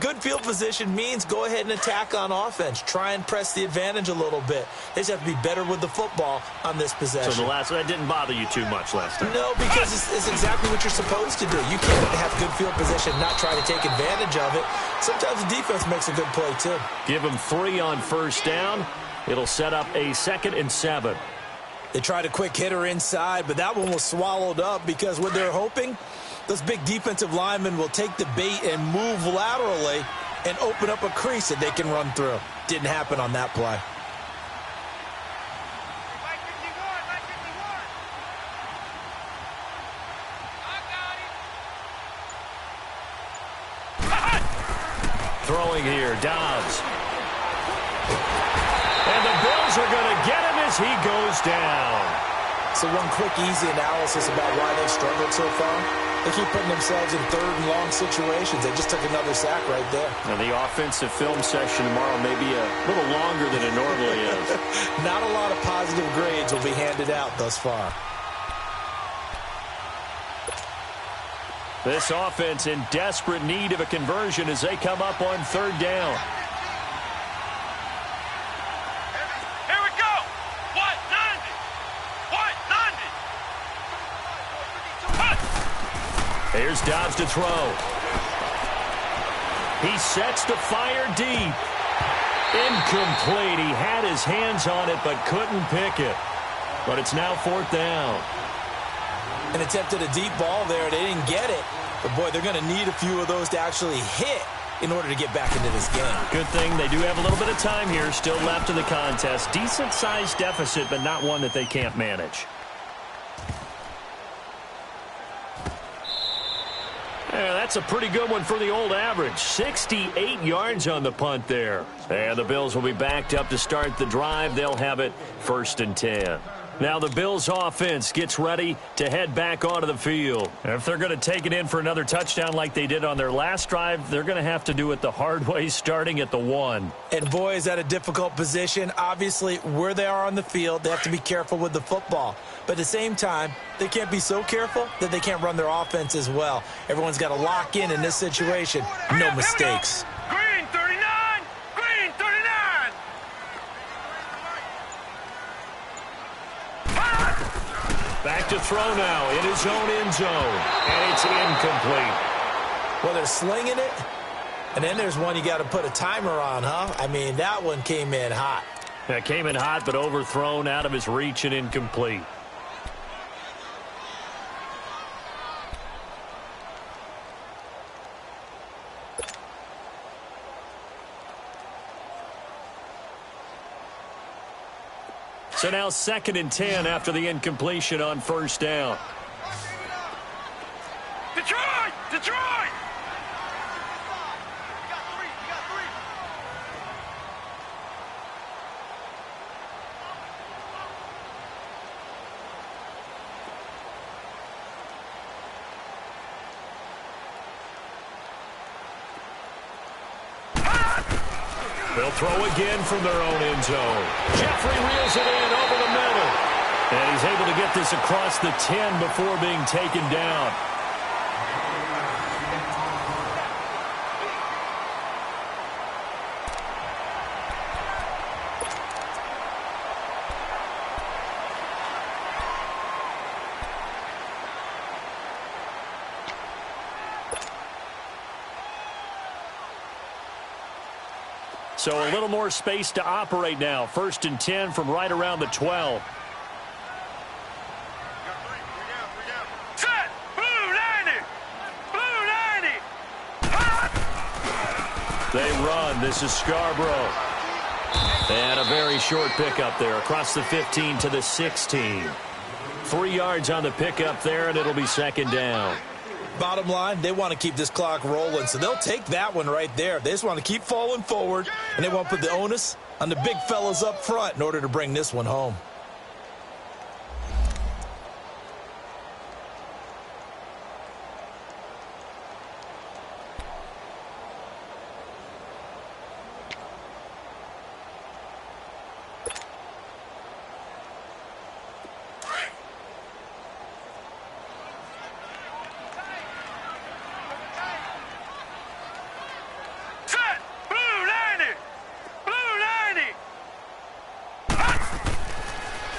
good field position means go ahead and attack on offense. Try and press the advantage a little bit. They just have to be better with the football on this possession. So that didn't bother you too much last time? No, because it's exactly what you're supposed to do. You can't have good field position and not try to take advantage of it. Sometimes the defense makes a good play, too. Give them 3 on first down. It'll set up a 2nd and 7. They tried a quick hitter inside, but that one was swallowed up because what they're hoping, those big defensive linemen will take the bait and move laterally and open up a crease that they can run through. Didn't happen on that play. Throwing here, Dobbs. And the Bills are going to get him as he goes down. So one quick, easy analysis about why they've struggled so far. They keep putting themselves in 3rd and long situations. They just took another sack right there. And the offensive film session tomorrow may be a little longer than it normally is. Not a lot of positive grades will be handed out thus far. This offense in desperate need of a conversion as they come up on 3rd down. Here we go. What? 90. What? 90. Here's Dobbs to throw. He sets to fire deep. Incomplete. He had his hands on it but couldn't pick it. But it's now 4th down. And attempted a deep ball there. They didn't get it. But, boy, they're going to need a few of those to actually hit in order to get back into this game. Good thing they do have a little bit of time here still left in the contest. Decent-sized deficit, but not one that they can't manage. Yeah, that's a pretty good one for the old average. 68 yards on the punt there. And the Bills will be backed up to start the drive. They'll have it 1st and 10. Now the Bills offense gets ready to head back onto the field. And if they're going to take it in for another touchdown like they did on their last drive, they're going to have to do it the hard way starting at the 1. And boy, is that a difficult position. Obviously, where they are on the field, they have to be careful with the football. But at the same time, they can't be so careful that they can't run their offense as well. Everyone's got to lock in this situation. No mistakes. Green 39. Green 39. Back to throw now in his own end zone. And it's incomplete. Well, they're slinging it. And then there's one you got to put a timer on, huh? I mean, that one came in hot. That came in hot, but overthrown out of his reach and incomplete. So now 2nd and 10 after the incompletion on 1st down. Detroit! Detroit! They'll throw again from their own end zone. Jeffrey reels it in over the middle. And he's able to get this across the 10 before being taken down. So a little more space to operate now. 1st and 10 from right around the 12. Set! Blue 90! Blue 90! They run. This is Scarborough. And a very short pickup there across the 15 to the 16. 3 yards on the pickup there, and it'll be second down. Bottom line, they want to keep this clock rolling, so they'll take that one right there. They just want to keep falling forward, and they want to put the onus on the big fellas up front in order to bring this one home.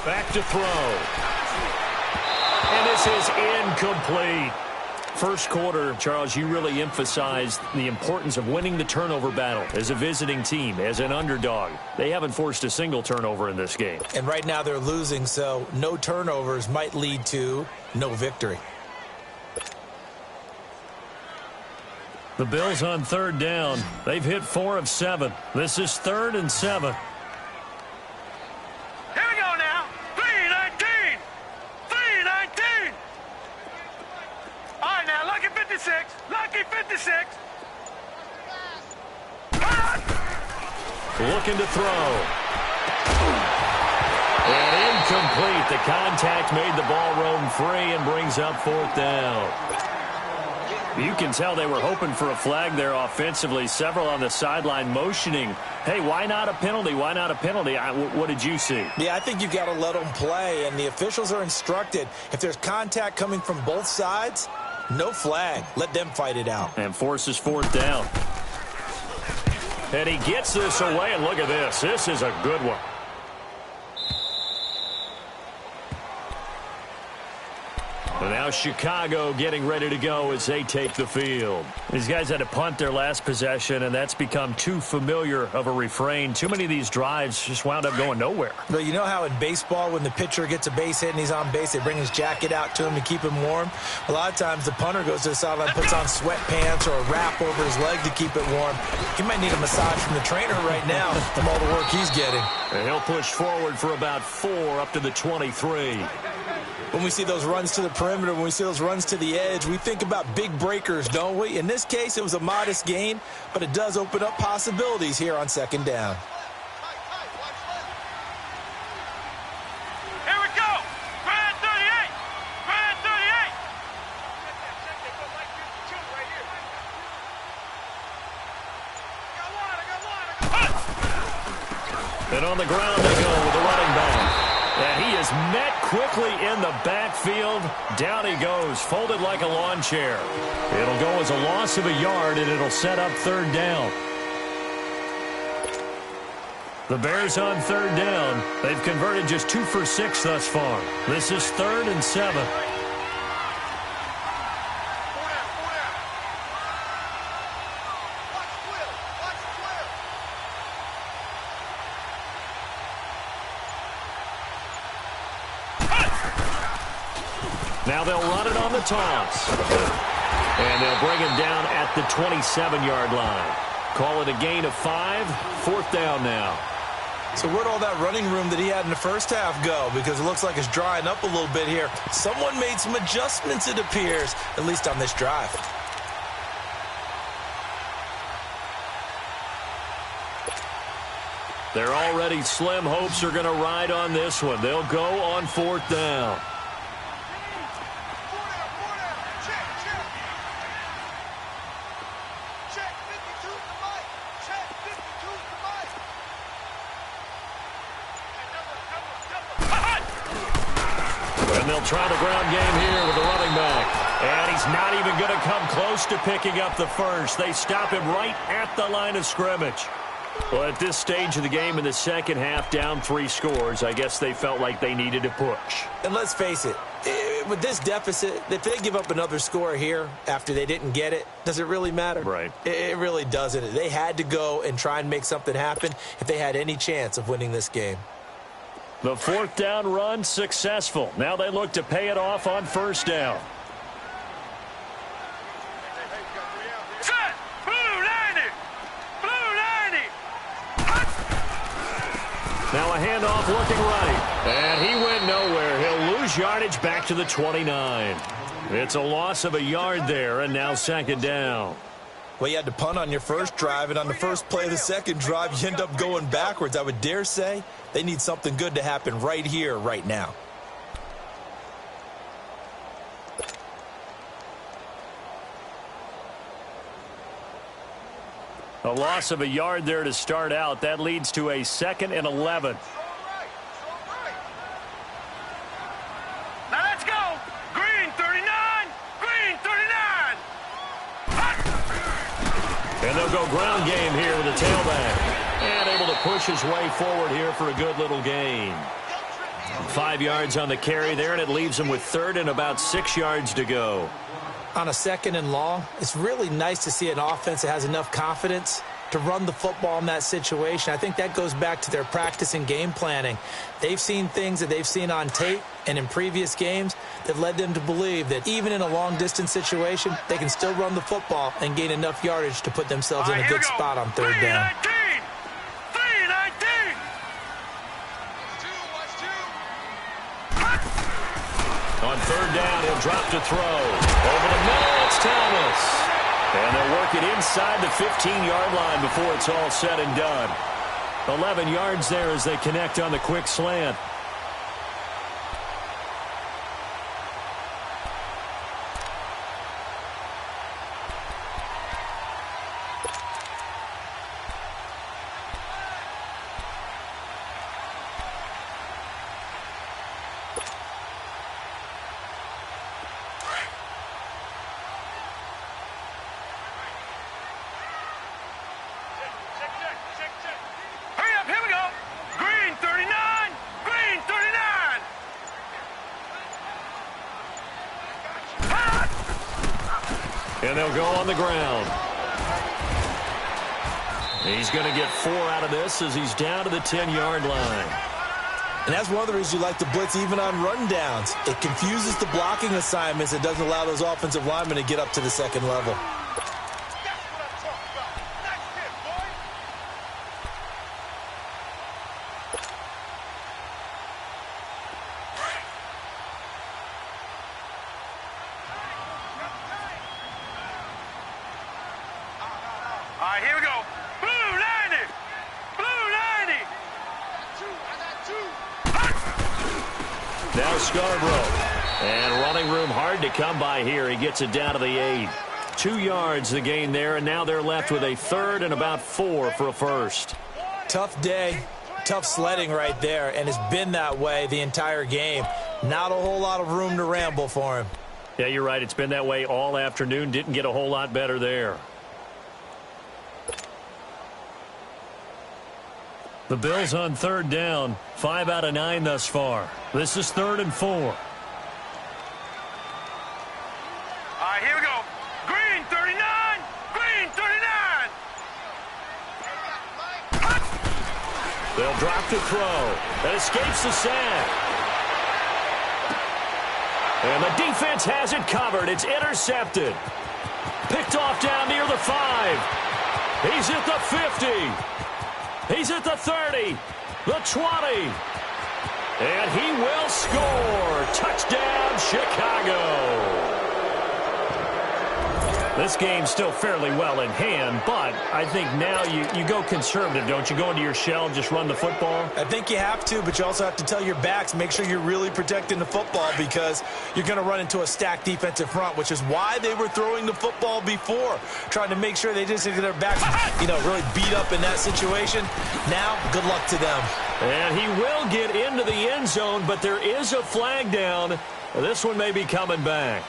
Back to throw. And this is incomplete. First quarter, Charles, you really emphasized the importance of winning the turnover battle as a visiting team, as an underdog. They haven't forced a single turnover in this game. And right now they're losing, so no turnovers might lead to no victory. The Bills on third down. They've hit 4 of 7. This is 3rd and 7. Lucky 56. Looking to throw. And incomplete. The contact made the ball roam free and brings up 4th down. You can tell they were hoping for a flag there offensively. Several on the sideline motioning, hey, why not a penalty? Why not a penalty? What did you see? Yeah, I think you've got to let them play, and the officials are instructed. If there's contact coming from both sides, no flag. Let them fight it out. And forces 4th down. And he gets this away, and look at this. This is a good one. And now Chicago getting ready to go as they take the field. These guys had to punt their last possession, and that's become too familiar of a refrain. Too many of these drives just wound up going nowhere. Well, you know how in baseball when the pitcher gets a base hit and he's on base, they bring his jacket out to him to keep him warm? A lot of times the punter goes to the sideline, puts on sweatpants or a wrap over his leg to keep it warm. He might need a massage from the trainer right now from all the work he's getting. And he'll push forward for about 4 up to the 23. When we see those runs to the perimeter, when we see those runs to the edge, we think about big breakers, don't we? In this case, it was a modest gain, but it does open up possibilities here on 2nd down. Here we go. Grand 38. Grand 38. And on the ground they go with the running back. And he is met quickly in the backfield. Down he goes, folded like a lawn chair. It'll go as a loss of a yard, and it'll set up 3rd down. The Bears on 3rd down. They've converted just 2 for 6 thus far. This is 3rd and 7. Now they'll run it on the toss. And they'll bring him down at the 27-yard line. Call it a gain of 5. 4th down now. So where'd all that running room that he had in the first half go? Because it looks like it's drying up a little bit here. Someone made some adjustments, it appears, at least on this drive. Their already slim hopes are going to ride on this one. They'll go on 4th down. And they'll try the ground game here with the running back. And he's not even going to come close to picking up the first. They stop him right at the line of scrimmage. Well, at this stage of the game in the second half, down 3 scores, I guess they felt like they needed to push. And let's face it, with this deficit, if they give up another score here after they didn't get it, does it really matter? Right. It really doesn't. They had to go and try and make something happen if they had any chance of winning this game. The 4th down run successful. Now they look to pay it off on 1st down. Set. Blue 90. Blue 90. Now a handoff looking right. And he went nowhere. He'll lose yardage back to the 29. It's a loss of a yard there, and now second down. Well, you had to punt on your first drive, and on the first play of the second drive, you end up going backwards. I would dare say they need something good to happen right here, right now. A loss of a yard there to start out. That leads to a 2nd and 11. Now let's go. Green 39. Green 39. And they'll go ground game here with a tailback. And able to push his way forward here for a good little gain. 5 yards on the carry there, and it leaves him with 3rd and about 6 yards to go. On a 2nd and long, it's really nice to see an offense that has enough confidence to run the football in that situation. I think that goes back to their practice and game planning. They've seen things that they've seen on tape and in previous games that led them to believe that even in a long-distance situation, they can still run the football and gain enough yardage to put themselves in a good spot on 3rd down. 3-19. On 3rd down, he'll drop to throw. Over the middle, it's Thomas. And they'll work it inside the 15-yard line before it's all said and done. 11 yards there as they connect on the quick slant. And they'll go on the ground. He's going to get 4 out of this as he's down to the 10-yard line. And that's one of the reasons you like to blitz even on rundowns. It confuses the blocking assignments. It doesn't allow those offensive linemen to get up to the 2nd level. All right, here we go. Blue 90. Blue 90. Now Scarborough. And running room hard to come by here. He gets it down to the 8. 2 yards the gain there, and now they're left with a 3rd and about 4 for a first. Tough day, tough sledding right there, and it's been that way the entire game. Not a whole lot of room to ramble for him. Yeah, you're right. It's been that way all afternoon. Didn't get a whole lot better there. The Bills on 3rd down. 5 out of 9 thus far. This is 3rd and 4. All right, here we go. Green 39. Green 39. They'll drop to throw. That escapes the sack. And the defense has it covered. It's intercepted. Picked off down near the 5. He's at the 50. He's at the 30, the 20, and he will score. Touchdown, Chicago. This game's still fairly well in hand, but I think now you go conservative, don't you? Go into your shell and just run the football? I think you have to, but you also have to tell your backs, make sure you're really protecting the football because you're going to run into a stacked defensive front, which is why they were throwing the football before, trying to make sure they just get their backs, really beat up in that situation. Now, good luck to them. And he will get into the end zone, but there is a flag down. This one may be coming back.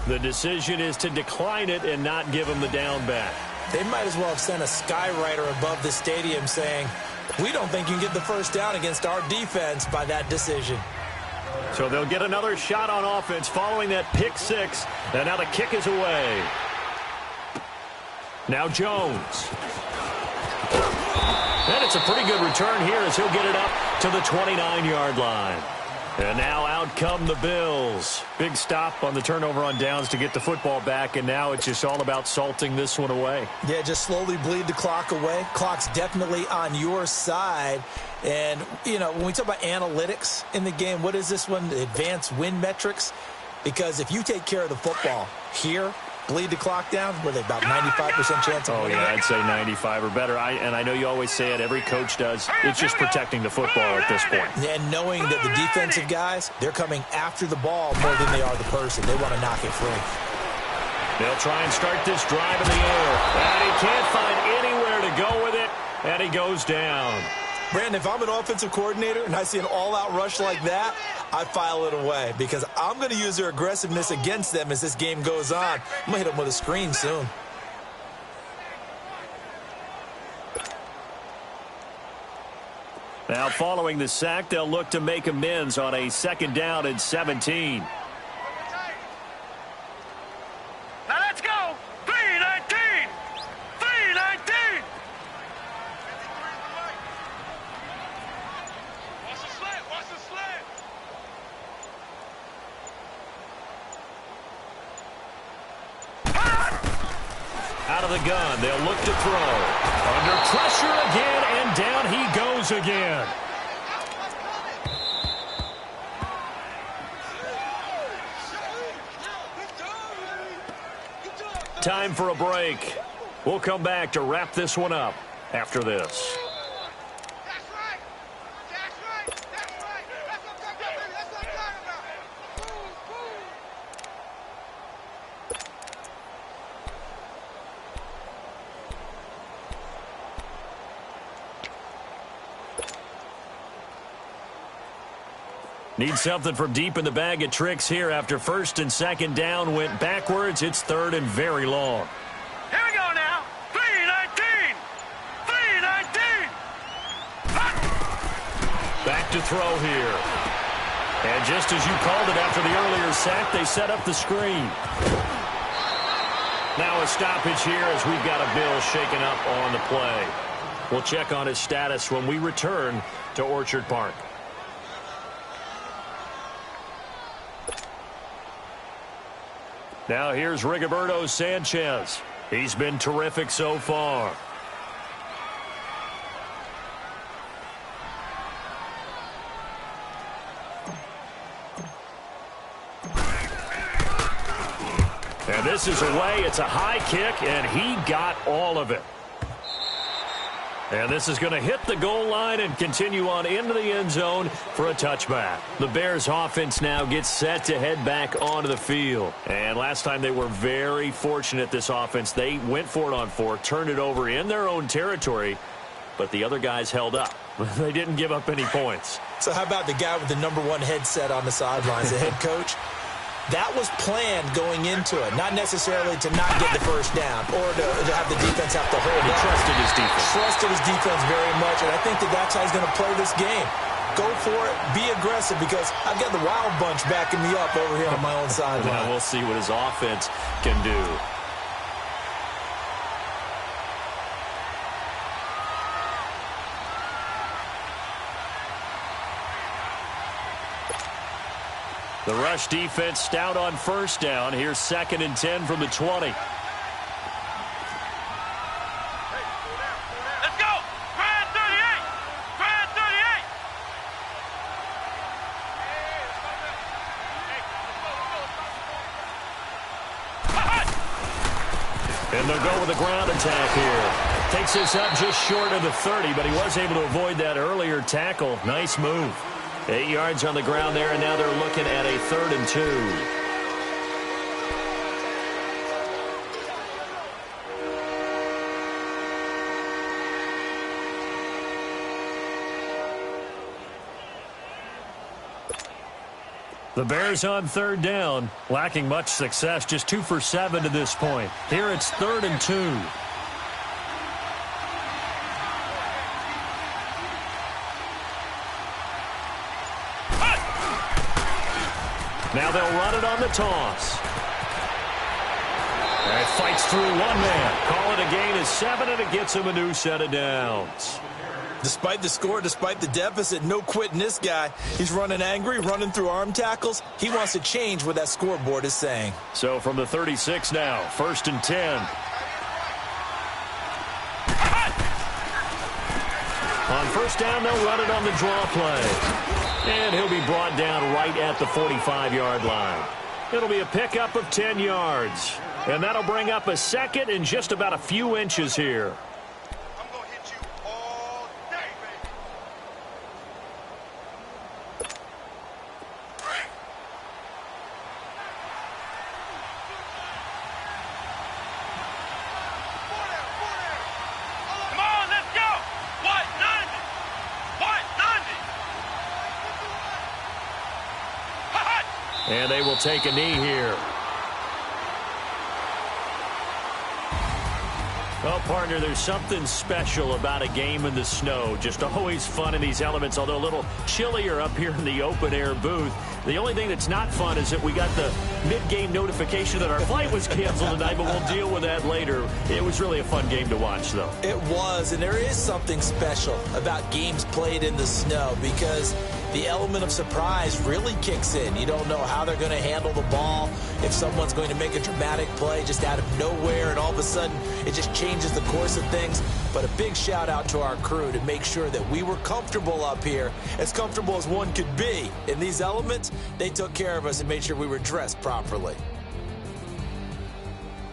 The decision is to decline it and not give him the down back. They might as well have sent a skywriter above the stadium saying, we don't think you can get the first down against our defense by that decision. So they'll get another shot on offense following that pick 6. And now the kick is away. Now Jones. And it's a pretty good return here as he'll get it up to the 29-yard line. And now out come the Bills. Big stop on the turnover on downs to get the football back, and now it's just all about salting this one away. Yeah, just slowly bleed the clock away. Clock's definitely on your side. And, you know, when we talk about analytics in the game, what is this one? The advanced win metrics? Because if you take care of the football here, bleed the clock down, were they about 95% chance of winning? Oh, yeah, I'd say 95 or better. And I know you always say it, every coach does. It's just protecting the football at this point. And knowing that the defensive guys, they're coming after the ball more than they are the person. They want to knock it free. They'll try and start this drive in the air. And he can't find anywhere to go with it, and he goes down. Brandon, if I'm an offensive coordinator and I see an all-out rush like that, I file it away because I'm going to use their aggressiveness against them as this game goes on. I'm going to hit them with a screen soon. Now, following the sack, they'll look to make amends on a 2nd down and 17. Now let's go. 3-19. 3-19. Watch the slant. Watch the slant. Out of the gun, they'll look to throw. Under pressure again, and down he goes again. Time for a break. We'll come back to wrap this one up after this. That's right. That's right. That's right. That's what I'm talking about. That's what I'm talking about. Boom, boom. Need something from deep in the bag of tricks here after 1st and 2nd down went backwards. It's 3rd and very long. Here we go now. 3-19. 3-19. Back to throw here. And just as you called it after the earlier sack, they set up the screen. Now a stoppage here as we've got a Bill shaken up on the play. We'll check on his status when we return to Orchard Park. Now here's Rigoberto Sanchez. He's been terrific so far. And this is away. It's a high kick, and he got all of it. And this is going to hit the goal line and continue on into the end zone for a touchback. The Bears offense now gets set to head back onto the field. And last time they were very fortunate, this offense. They went for it on 4, turned it over in their own territory, but the other guys held up. They didn't give up any points. So how about the guy with the #1 headset on the sidelines, the head coach? That was planned going into it, not necessarily to not get the first down or to have the defense have to hold He up. trusted his defense. Trusted his defense very much, and I think that's how he's going to play this game. Go for it, be aggressive, because I've got the Wild Bunch backing me up over here on my own sideline. Now we'll see what his offense can do. The rush defense stout on 1st down. Here's 2nd and 10 from the 20. Let's go. Grand 38. Grand 38. And they'll go with a ground attack here. Takes this up just short of the 30, but he was able to avoid that earlier tackle. Nice move. 8 yards on the ground there, and now they're looking at a 3rd and 2. The Bears on 3rd down, lacking much success, just 2 for 7 to this point. Here it's 3rd and 2. Now they'll run it on the toss. And it fights through one man. Call it a gain of 7, and it gets him a new set of downs. Despite the score, despite the deficit, no quitting this guy. He's running angry, running through arm tackles. He wants to change what that scoreboard is saying. So from the 36 now, 1st and 10. On first down, they'll run it on the draw play. And he'll be brought down right at the 45-yard line. It'll be a pickup of 10 yards. And that'll bring up a 2nd and just about a few inches here. I'm going to hit you all day, baby. Come on, let's go. What, 90? What, 90? And they will take a knee here. Well, partner, there's something special about a game in the snow. Just always fun in these elements, although a little chillier up here in the open-air booth. The only thing that's not fun is that we got the mid-game notification that our flight was canceled tonight, but we'll deal with that later. It was really a fun game to watch, though. It was, and there is something special about games played in the snow because the element of surprise really kicks in. You don't know how they're going to handle the ball, if someone's going to make a dramatic play just out of nowhere, and all of a sudden it just changes the course of things. But a big shout out to our crew to make sure that we were comfortable up here, as comfortable as one could be. In these elements, they took care of us and made sure we were dressed properly.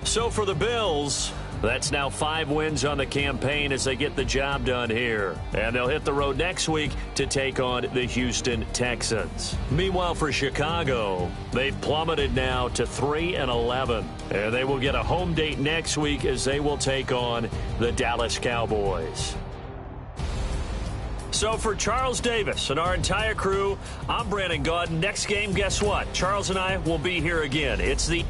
So for the Bills, that's now 5 wins on the campaign as they get the job done here. And they'll hit the road next week to take on the Houston Texans. Meanwhile, for Chicago, they've plummeted now to 3-11. And they will get a home date next week as they will take on the Dallas Cowboys. So for Charles Davis and our entire crew, I'm Brandon Gaudin. Next game, guess what? Charles and I will be here again. It's the